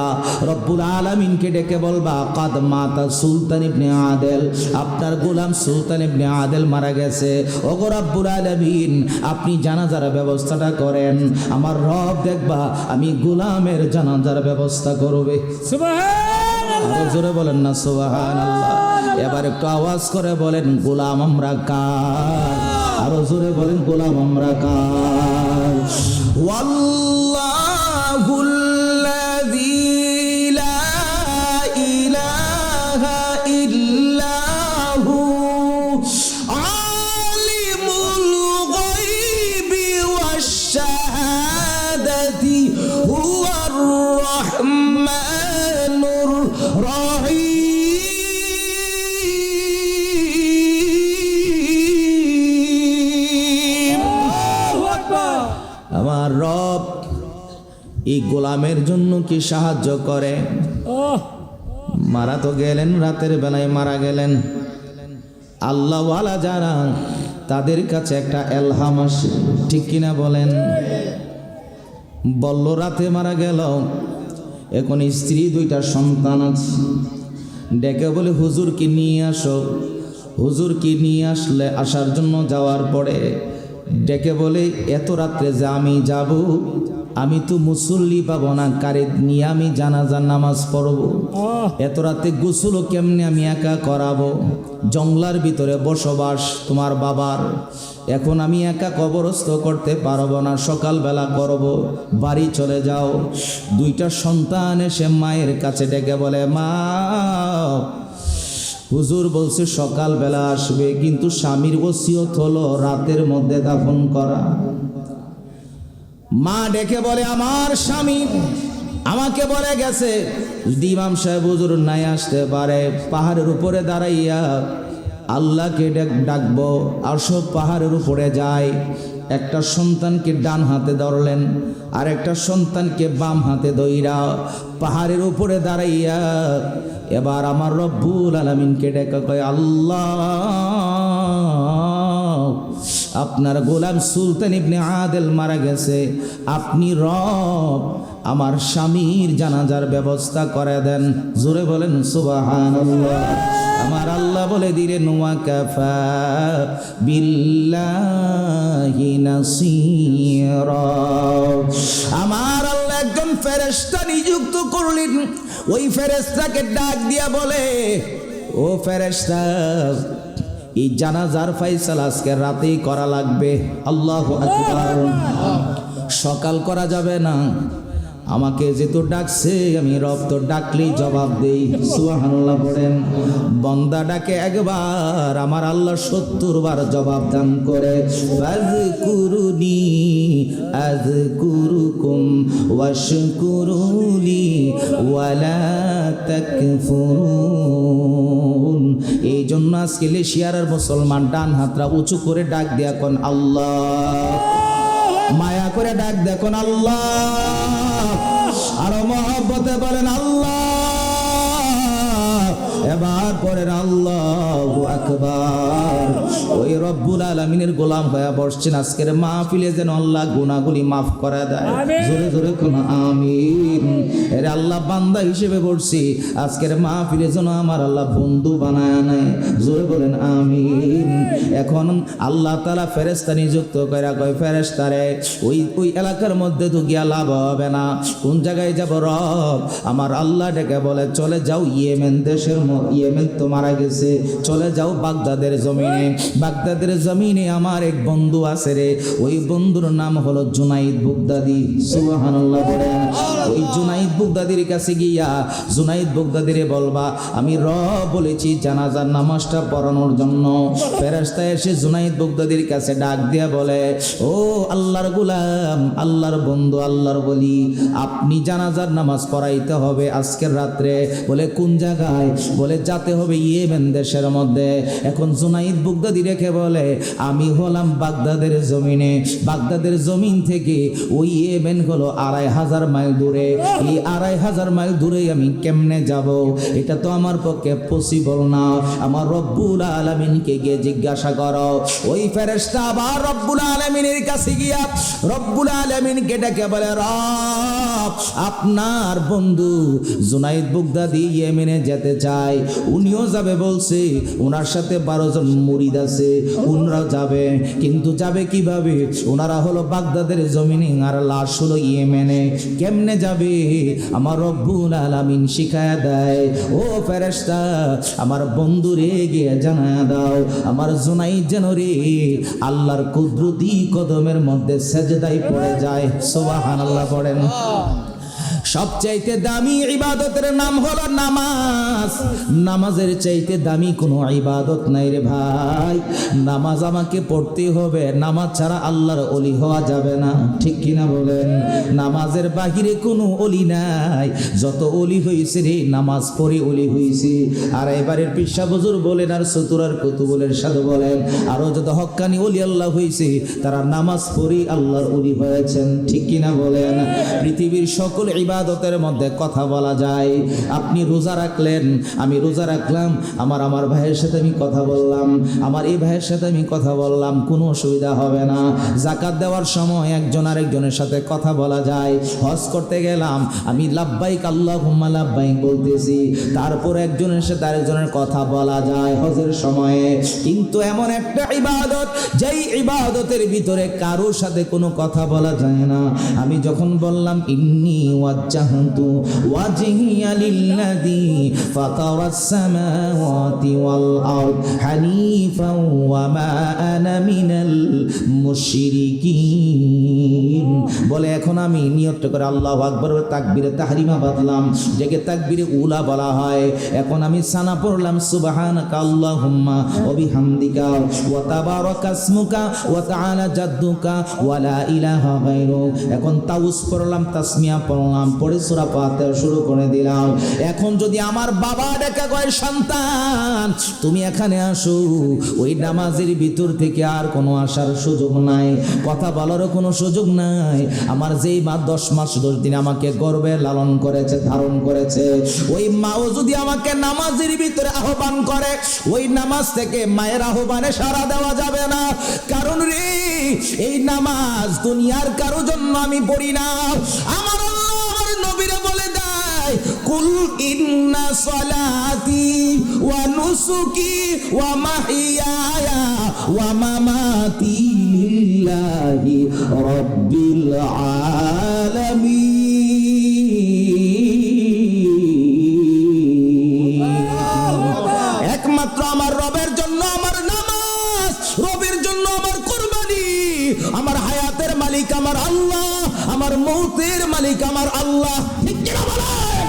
রব্বুল আলামিনকে ডেকে বলবা, কাদ মাতা সুলতান ইবনে আদেল, আপনার গোলাম সুলতান ইবনে আদেল মারা গেছে, ওগো রব্বুল আলামিন আপনি জানাজার ব্যবস্থাটা করেন। করেন, আমার রব দেখবা আমি গোলামের জানাজার ব্যবস্থা করবে। সুবহানাল্লাহ। আরো জোরে বলেন না সুবহানাল্লাহ। এবার একটু আওয়াজ করে বলেন গোলাম আমরা কার? আরো জোরে বলেন গোলাম আমরা কার? ওয়াল্লাহুল্লাযী লা ইলাহা ইল্লা হু আলিমুল গায়বি ওয়াশ শাহাদাতি হুয়ার রাহমানুর রহিম। আল্লাহু আকবার। আমার রব এই গোলামের জন্য কি সাহায্য করে? ওহ, মারা তো গেলেন, রাতের বেলায় মারা গেলেন। আল্লাহওয়ালা যারা তাদের কাছে একটা এলহাম আসে, ঠিক কিনা বলেন? বলল রাতে মারা গেল, এখন স্ত্রী দুইটা সন্তান আছে, ডেকে বলে হুজুরকে নিয়ে আসো। হুজুরকে নিয়ে আসার জন্য যাওয়ার পরে ডেকে বলে এত রাত্রে যে আমি যাব, আমি তো মুসল্লি পাবো না, কারে নিয়ে আমি জানাজার নামাজ পড়বো? এত রাতে গোসলও কেমনে আমি একা করাবো? জঙ্গলার ভিতরে বসবাস তোমার বাবার, এখন আমি একা কবরস্থ করতে পারবো না, সকালবেলা করব, বাড়ি চলে যাও। দুইটা সন্তান এসে মায়ের কাছে ডেকে বলে মা, হুজুর বলছে সকালবেলা আসবে, কিন্তু স্বামীর ওসিয়ত হলো রাতের মধ্যে দাফন করা। মা ডেকে বলে আমার স্বামী আমাকে বলে গেছে যদি ইমাম সাহেব হুজুর নাই আসতে পারে, পাহাড়ের উপরে দাঁড়াইয়া আল্লাহকে ডাকবো। আর সব পাহাড়ের উপরে যায়, একটা সন্তানকে ডান হাতে ধরলেন, আর একটা সন্তানকে বাম হাতে ধইরা পাহাড়ের উপরে দাঁড়াইয়া এবার আমার রব্বুল আলামিনকে ডেকে কয় আল্লাহ, আপনার গোলাম সুলতান ইবনে আদেল মারা গেছে, আপনি রব আমার স্বামীর জানাজার ব্যবস্থা করে দেন। জোরে বলেন সুবহানাল্লাহ। আমার আল্লাহ বলে দিলেন ওয়া কাফা বিল্লাহি নাসীরা। আমার আল্লাহ একজন ফেরেশতা নিযুক্ত করলেন, ওই ফেরেশতাকে ডাক দিয়া বলে ও ফেরেশতা, এই জানাজার ফাইসালা আজকে রাতেই করা লাগবে। আল্লাহু আকবার। সকাল করা যাবে না, আমাকে যেহেতু ডাকছে আমি রব তো ডাকলেই জবাব দেই। সুবহানাল্লাহ পড়েন। বান্দা ডাকে একবার, আমার আল্লাহ ৭০ বার জবাব দান করে। ফাযকুরুনি আযকুরুকুম ওয়াশকুরুলি ওয়ালা তাকফুরুন। এই জন্য আজকে এশিয়ার মুসলমান ডান হাতটা উঁচু করে ডাক দিয়া কোন আল্লাহ, মায়া করে ডাক দেখুন আল্লাহ, আরো মহব্বতে বলেন আল্লাহ, এবার পরের আল্লাহু আকবার। ওই রব্বুল আলামিনের গোলাম হয়ে বসছেন, আজকের মাহফিলে যেন আল্লাহ গুনাহগুলি মাফ করে দেয়। জোরে জোরে কোন আমিন। এর আল্লাহ বান্দা হিসেবে বলছি, আজকের মাহফিলে যেন আমার আল্লাহ বন্ধু বানায় নেয়। জোরে বলেন আমিন। এখন আল্লাহ তাআলা ফেরেশতা নিযুক্ত করে কয় ফেরেশতারে ওই এলাকার মধ্যে তো গিয়া লাভ হবে না, কোন জায়গায় যাব রব? আমার আল্লাহ ডেকে বলে চলে যাও ইয়েমেন দেশের, ইয়েমেন তো মারা গেছে, চলে যাও বাগদাদের জমিনে। বাগদাদের জমিনে আমার এক বন্ধু আছে রে, ওই বন্ধুর নাম হলো জুনাইদ বুগদাদি। সুবহানাল্লাহ বলেন। ওই জুনাইদ বুগদাদির কাছে গিয়া জুনাইদ বুগদাদিরে বলবা আমি রব বলেছি জানাজার নামাজটা পড়ানোর জন্য। ফেরেশতা এসে জুনাইদ বুগদাদির কাছে ডাক দিয়া বলে ও আল্লাহর গোলাম, আল্লাহর বন্ধু, আল্লাহর বলি, আপনি জানাজার নামাজ পড়াইতে হবে আজকের রাত্রে। বলে কোন জায়গায়? বলে যেতে হবে ইয়েমেন দেশের মধ্যে। এখন জুনাইদ বুগদাদি রেখে বলে আমি হলাম বাগদাদের জমিনে, বাগদাদের জমিন থেকে ওই ইয়েমেন হলো ২৫০০ মাইল দূরে। এই ২৫০০ মাইল দূরে আমি কেমনে যাব? এটা তো আমার পক্ষে পসিবল না। আমার রব্বুল আলামিনকে গিয়ে জিজ্ঞাসা করো। ওই ফেরেশতা আবার রব্বুল আলামিনের কাছে গিয়া রব্বুল আলামিনকে ডেকে বলে রব, আপনার বন্ধু জুনাইদ বুগদাদি ইয়েমেনে যেতে চায়, যায়, উনিও যাবে বলছে, ওনার সাথে 12 জন মুরিদ আছে, উনরাও যাবে। কিন্তু যাবে কিভাবে? ওনারা হলো বাগদাদের জমিনে, আর লাশ হলো ইয়েমেনে। কেমনে যাবে? আমার রব্বুল আলামিন শিখায়া দেয়, ও ফেরেশতা আমার বন্ধুরে গিয়ে জানায়া দাও, আমার জুনাইদ যেন রে আল্লাহর কুদরতি কদমের মধ্যে সেজদায় পড়ে যায়। সুবহানাল্লাহ পড়েন। সবচাইতে দামি ইবাদতের নাম হলো নামাজ। নামাজের চাইতে দামি কোনো ইবাদত নাই রে ভাই। নামাজ আমাকে পড়তে হবে, নামাজ ছাড়া আল্লাহর ওলি হওয়া যাবে না, ঠিক কিনা বলেন? নামাজের বাহিরে কোনো ওলি নাই, যত ওলি হয়েছে রে নামাজ পড়ে ওলি হয়েছে। আর এবারের পিসা হুজুর বলেন, আর চতুরার কুতুবুলের সাথে বলেন, আরো যত হক্কানি ওলি আল্লাহ হয়েছে তারা নামাজ পড়ে আল্লাহর ওলি হয়েছেন, ঠিক কিনা বলেন? পৃথিবীর সকল ইবাদতের মধ্যে কথা বলা যায়। আপনি রোজা রাখলেন, আমি রোজা রাখলাম, আমার ভাইয়ের সাথে আমি কথা বললাম, আমার এই ভাইয়ের সাথে আমি কথা বললাম, কোনো অসুবিধা হবে না। যাকাত দেওয়ার সময় একজন আরেকজনের সাথে কথা বলা যায়। হজ করতে গেলাম, আমি লাব্বাইক আল্লাহুম্মা লাব্বাইক বলতেছি, তারপর একজনের সাথে আরেকজনের কথা বলা যায় হজের সময়ে। কিন্তু এমন একটা ইবাদত, যেই ইবাদতের ভিতরে কারোর সাথে কোনো কথা বলা যায় না। আমি যখন বললাম ইন্নী ওয়াজ্জাহতু ওয়াজহিয়া লিল্লাযী ফাতারাস সামাওয়াতি ওয়াল আরদ হানিফাও ওয়া মা আনা মিনাল মুশরিকিন, বলে এখন আমি নিয়ত করে আল্লাহু আকবার তাকবীরে তাহরিমা বাঁধলাম, যেকে তাকবীরে উলা বলা হয়। এখন আমি সানা পড়লাম সুবহানাকা আল্লাহুম্মা ওয়া বিহামদিকা ওয়া তাবারাকা ইসমুকা ওয়া তাআলা জাদ্দুকা ওয়া লা ইলাহা গায়রুক। এখন তাউস পড়লাম, তাসমিয়া পড়লাম, পড়ে সূরা ফাতিহা শুরু করে দিলাম। এখন যদি আমার বাবা ডেকে কয় সন্তান তুমি এখানে আসো, ওই নামাজের ভিতর থেকে আর কোনো আসার সুযোগ নাই, কথা বলারও কোনো সুযোগ নাই। আমার যেই মা 10 মাস 10 দিন আমাকে গর্ভে লালন করেছে, ধারণ করেছে, ওই মাও যদি আমাকে নামাজের ভিতরে আহ্বান করে, ওই নামাজ থেকে মায়ের আহ্বানে সাড়া দেওয়া যাবে না। কারণ রে এই নামাজ দুনিয়ার কারো জন্য আমি পড়ি না। আমার আল্লাহ আমার নবীরে বলে দেয়, কুল ইন্না সালাতি ওয়া নুসুকি ওয়া মাহইয়ায়া ওয়া মামাতি লিল্লাহি রাব্বিল আলামিন। একমাত্র আমার রবের জন্য আমার নামাজ, রবের জন্য আমার কুরবানি। আমার হায়াতের মালিক আমার আল্লাহ, আমার মৌতের মালিক আমার আল্লাহ, ঠিক কিনা বলেন?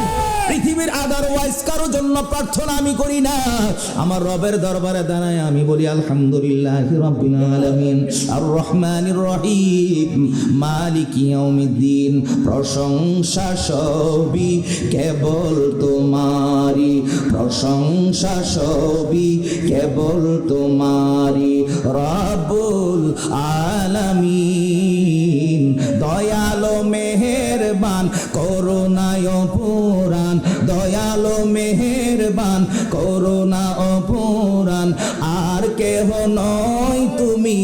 পৃথিবীর আদারওয়াইজ কারো জন্য প্রার্থনা আমি করি না। আমার রবের দরবারে দাঁড়ায় আমি বলি আলহামদুলিল্লাহি রাব্বিল আলামিন আর রহমানির রহিম মালিকি ইয়াউমিদ্দিন। প্রশংসা সবই কেবল তোমারি, প্রশংসা সবই কেবল তোমারি রব্বুল আলামিন। দয়ালো মেহেরবান করুণায় পুরাণ, দয়ালো মেহেরবান করুণা অপুরাণ, আর কেহ নয় তুমি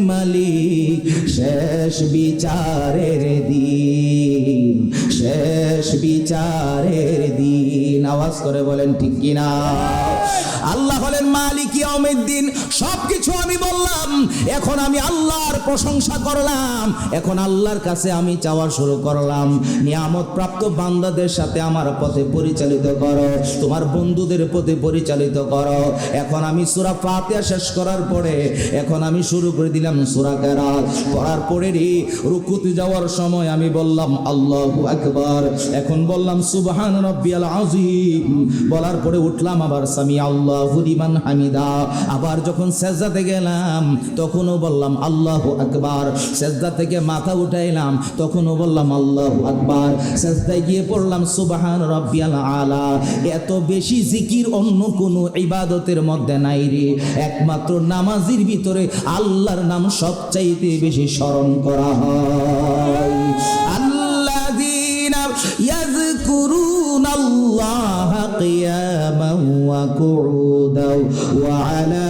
মালিক শেষ বিচারের দিন, শেষ বিচারের দিন। আওয়াজ করে বলেন ঠিক কিনা? আল্লাহ হলেন মালিক ইয়াউমিদ্দিন। সবকিছু আমি বললাম, এখন আমি আল্লাহর প্রশংসা করলাম, এখন আল্লাহর কাছে আমি চাওয়া শুরু করলাম, নিয়ামত প্রাপ্ত বান্দাদের সাথে আমার পথে পরিচালিত করো, তোমার বন্ধুদের পথে পরিচালিত করো। এখন আমি সূরা ফাতিহা শেষ করার পরে এখন আমি শুরু করে দিলাম সূরা কেরাত। পড়ার পরে রুকুতে যাওয়ার সময় আমি বললাম আল্লাহু আকবার, এখন বললাম সুবহান রাব্বিয়াল আযীম, বলার পরে উঠলাম আবার সামি আল্লাহু লিমান হামিদা। আবার যখন সেজদাতে গেলাম তখনও বললাম আল্লাহু আকবার, সেজদা থেকে মাথা উঠাইলাম তখনও বললাম আল্লাহু আকবার, সেজদায় গিয়ে পড়লাম সুবহান রাব্বিয়াল আলা। এত বেশি জিকির অন্য কোনো ইবাদতের মধ্যে নাই রে, একমাত্র নামাজের ভিতরে আল্লাহর নাম সবচাইতে বেশি স্মরণ করা হয়। আল্লাযীনা ইয়াযকুরুনাল্লাহা কিয়ামান ওয়া কুউদান ওয়া আলা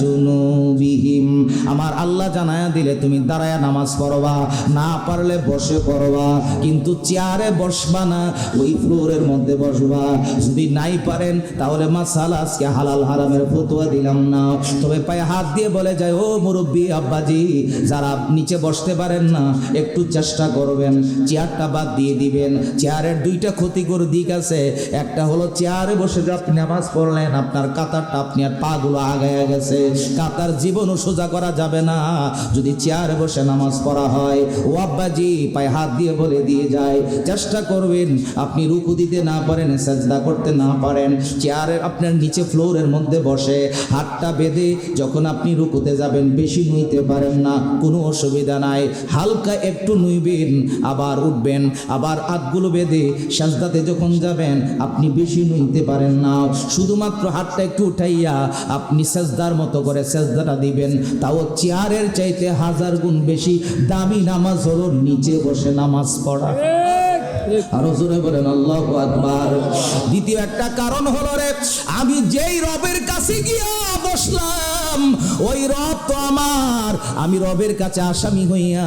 জুনুবি ফিহিম, আমার আল্লাহ জানায়া দিলে তুমি দাঁড়ায়া নামাজ পড়বা, না পারলে বসে পড়বা, কিন্তু চেয়ারে বসবা না, ওই ফ্লোরের মধ্যে বসবা। যদি নাই পারেন তাহলে মাসালা আজকে হালাল হারামের ফতোয়া দিলাম না, তবে পায়ে হাত দিয়ে বলে যায়, ও মুরব্বী আব্বাজি, যারা নিচে বসতে পারেন না একটু চেষ্টা করবেন, চেয়ারটা বাদ দিয়ে দিবেন। চেয়ারের দুইটা ক্ষতিকর দিক আছে, একটা হলো চেয়ারে বসে যে আপনি নামাজ পড়লেন, আপনার কাতারটা আপনি আর পাগুলো আগায়া গেছে, কাতার জীবনও সোজা করা যাবে না যদি চেয়ারে বসে নামাজ পড়া হয়। ও আব্বাজি পায়ে হাত দিয়ে বলে দিয়ে যায়, চেষ্টা করবেন, আপনি রুকু দিতে না পারেন, সাজদা করতে না পারেন, চেয়ারের আপনার নিচে ফ্লোরের মধ্যে বসে হাতটা বেঁধে যখন আপনি রুকুতে যাবেন, বেশি নুইতে পারেন না, কোনো অসুবিধা নাই, হালকা একটু নুইবেন, আবার উঠবেন, আবার হাতগুলো বেঁধে সাজদাতে যখন যাবেন আপনি বেশি নুইতে পারেন না, শুধুমাত্র হাতটা একটু উঠাইয়া আপনি সাজদার মতো করে সাজদাটা দিবেন। তাও চেয়ারের চাইতে 1000 গুণ বেশি দামি নামাজ হলো নিচে বসে নামাজ পড়া। আরো জোরে বলেন আল্লাহু আকবার। দ্বিতীয় একটা কারণ হলো রে, আমি যেই রবের কাছে গিয়া বসলাম ওই রব তো আমার, আমি রবের কাছে আসামি হইয়া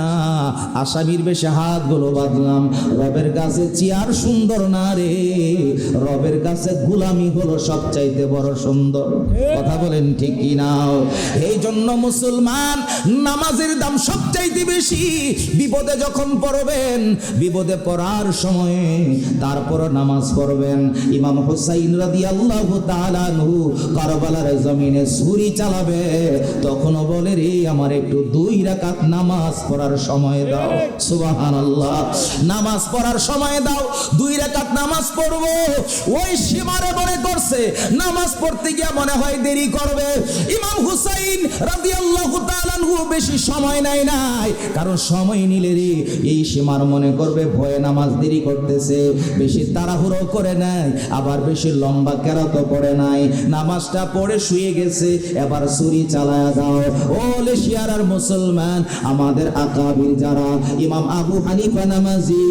আসামির বেশে হাতগুলো বাঁধলাম। রবের কাছে চেয়ার সুন্দর না রে, রবের কাছে গোলামি হলো সবচাইতে বড় সুন্দর। কথা বলেন ঠিক কি না? এই জন্য মুসলমান নামাজের দাম সবচাইতে বেশি। বিপদে যখন পড়বেন, বিপদে পড়ার সময়ে তারপর নামাজ পড়বেন। ইমাম হুসাইন রাদিয়াল্লাহু তাআলা আনহু কারবালার জমিনে ছুরি চালাবে, তখনও বলে রে আমার একটু 2 রাকাত নামাজ পড়ার সময় দাও। সুবহানাল্লাহ, নামাজ পড়ার সময় দাও, 2 রাকাত নামাজ পড়বো। ওই সীমারে মনে করছে নামাজ পড়তে গিয়ে মনে হয় দেরি করবে। ইমাম হুসাইন রাদিয়াল্লাহু তাআলা আনহু বেশি সময় নাই, কারণ সময় নিলে রে এই সীমার মনে করবে ভয়ে নামাজ দেরি করতেছে, বেশি তাড়াহুড়ো করে নাই, আবার বেশি লম্বা কেরাতও পড়ে নাই, নামাজটা পড়ে শুয়ে গেছে, এবার ছুরি চালায়া দাও। ও লেশিয়ার আর মুসলমান, আমাদের আকাবির যারা, ইমাম আবু হানিফা নামাজি,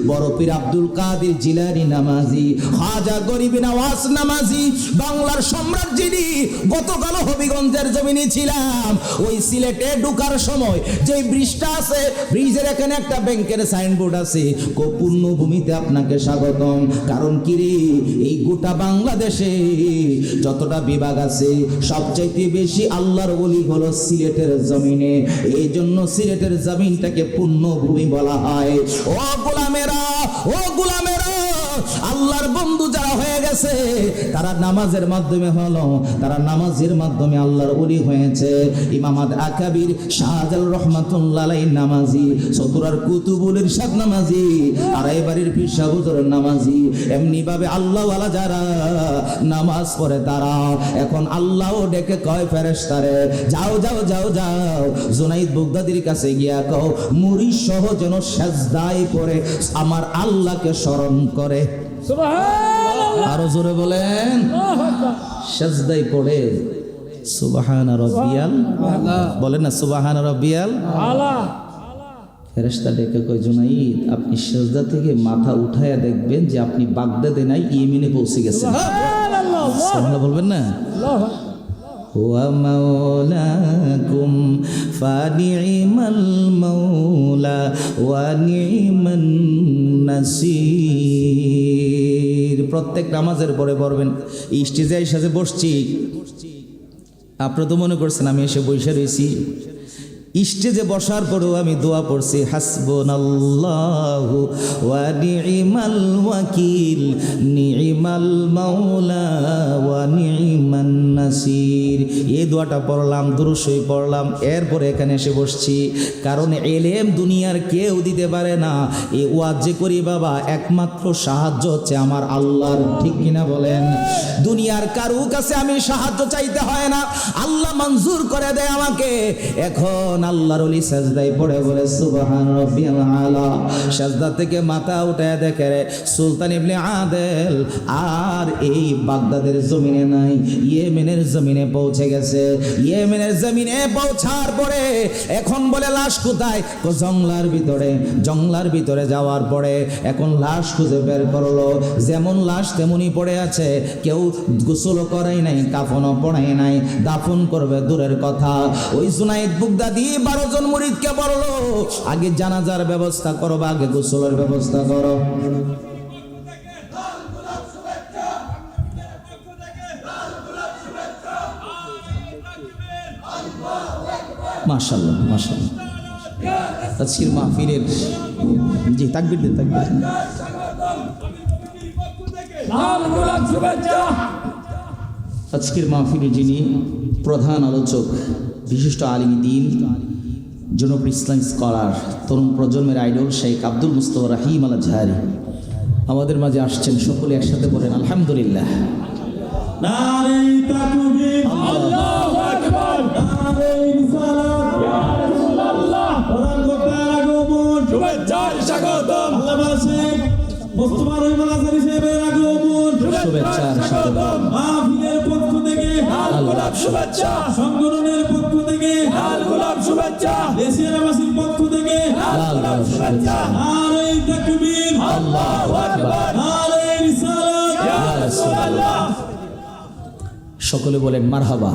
বড় পীর আব্দুল কাদের জিলানী নামাজি, খাজা গরিব নওয়াজ নামাজি, বাংলার সম্রাট যিনি, গতকাল হবিগঞ্জের জমিনে ছিলাম, ওই সিলেটে ঢোকার সময় যে ব্রিজটা আছে, ব্রিজের এখানে একটা ব্যাংকের সাইনবোর্ড আছে, পূর্ণ ভূমিতে আপনাকে স্বাগতম। কারণ কি রে, এই গোটা বাংলাদেশে যতটা বিভাগ আছে সবচাইতে বেশি আল্লাহর ওলি হলো সিলেটের জমিনে, এই জন্য সিলেটের জমিনটাকে পূর্ণ ভূমি বলা হয়। ও গোলামেরা, ও গোলামেরা, আল্লাহর বন্ধু যারা হয়ে গেছে তারা নামাজের মাধ্যমে হলো, তারা নামাজের মাধ্যমে আল্লাহর ওলি হয়েছে। ইমাম আকাবির শাহজালাল রহমাতুল্লাহ আলাইহি নামাজি, চতুরার কুতুবুল ইরশাদ নামাজি, আড়াইবাড়ির পীর সাহেব হুজুরের নামাজি, এমনি ভাবে আল্লাহওয়ালা যারা নামাজ পড়ে তারা এখন আল্লাহও ডেকে কয় ফেরেশতারে, যাও যাও যাও যাও জুনাইদ বাগদাদির কাছে গিয়া কও মুরিদ সহ যেন সেজদায় পড়ে আমার আল্লাহকে স্মরণ করে। সুবহানাল্লাহ, আরো জোরে বলেন, আল্লাহু আকবার। সেজদায় পড়ে সুবহানা রাব্বিয়াল, বলেন না সুবহানা রাব্বিয়াল আলা ফেরেশতা ডেকে কয়, জুনাইদ আপনি সেজদা থেকে মাথা উঠায়া দেখবেন যে আপনি বাগদাদে নাই, ইয়েমেনে পৌঁছে গেছেন। সুবহানাল্লাহ, সুবহানাল্লাহ বলবেন না? আল্লাহু আকবার। হুয়া মাওলাকুম ফানি'মাল মাওলা ওয়া নি'মান নাসির। প্রত্যেক নামাজের পরে পড়বেন। এই স্টেজে এসে বসছি, আপনারা তো মনে করছেন আমি এসে বসে রয়েছি। স্টেজে বসার পরেও আমি দোয়া পড়ছি, হাসবুনাল্লাহু ওয়া নি'মাল ওয়াকিল নি'মাল মাওলা ওয়া নি'মান নাসির। এই দোয়াটা পড়লাম, দুরূদ শরীফ পড়লাম, এরপরে এখানে এসে বসছি। কারণ এলেম দুনিয়ার কেউ দিতে পারে না। এই ওয়াজ যে করি বাবা, একমাত্র সাহায্য হচ্ছে আমার আল্লাহর। ঠিক কিনা বলেন? দুনিয়ার কারো কাছে আমি সাহায্য চাইতে হয় না, আল্লাহ মঞ্জুর করে দেয় আমাকে। এখন আল্লাহর ওলি সাজদায় পড়ে বলে সুবহান রাব্বিয়াল আলা, সাজদা থেকে মাথা উঠায় দেখে রে সুলতান ইবনে আদেল আর এই বাগদাদের জমিনে নাই, ইয়েমেনের জমিনে পৌঁছে গেছে। ইয়েমেনের জমিনে পৌঁছার পরে এখন বলে লাশ কোথায়? জংলার ভিতরে যাওয়ার পরে এখন লাশ খুঁজে বের করলো। যেমন লাশ তেমনই পড়ে আছে, কেউ গোসল করাই নাই, কাফনও পড়াই নাই, দাফন করবে দূরের কথা। ওই জুনাইদ বুগদাদি 12 জন মুরিদকে বললো, আগে জানাজার ব্যবস্থা করো বা আগে গোসলের ব্যবস্থা করো। মাশাআল্লাহ মাশাআল্লাহ। আজকের মাহফিলের জি তাকবীর দিন, তাকবীর। লাল গোলাপ শুভেচ্ছা। আজকের মাহফিলে যিনি প্রধান আলোচক, বিশিষ্ট আলিম দ্বীন, জনপ্রিয় ইসলাম স্কলার, তরুণ প্রজন্মের আইডল শেখ আব্দুল মুস্তফা রহিম আল আজহারি আমাদের মাঝে আসছেন। সকলে একসাথে বলেন আলহামদুলিল্লাহ। নারে তাকবীর, আল্লাহু আকবার। নারে রিসালাত, ইয়া রাসূলুল্লাহ। প্রধান বক্তার আগমন, শুভেচ্ছায় স্বাগতম। আল্লামা শেখ মুস্তাফা রহিম আল আজহারী সাহেবের আগমন, শুভেচ্ছার স্বাগতম। মাহফিলের পক্ষ থেকে, লাল গোলাপ শুভেচ্ছা। সংগঠনের পক্ষ থেকে, লাল গোলাপ শুভেচ্ছা। দেশিয়াবাসীর পক্ষ থেকে, লাল গোলাপ শুভেচ্ছা। নারে তাকবীর, আল্লাহু আকবার। নারে রিসালাত, ইয়া রাসূলুল্লাহ। সকলে বলেন মারহাবা।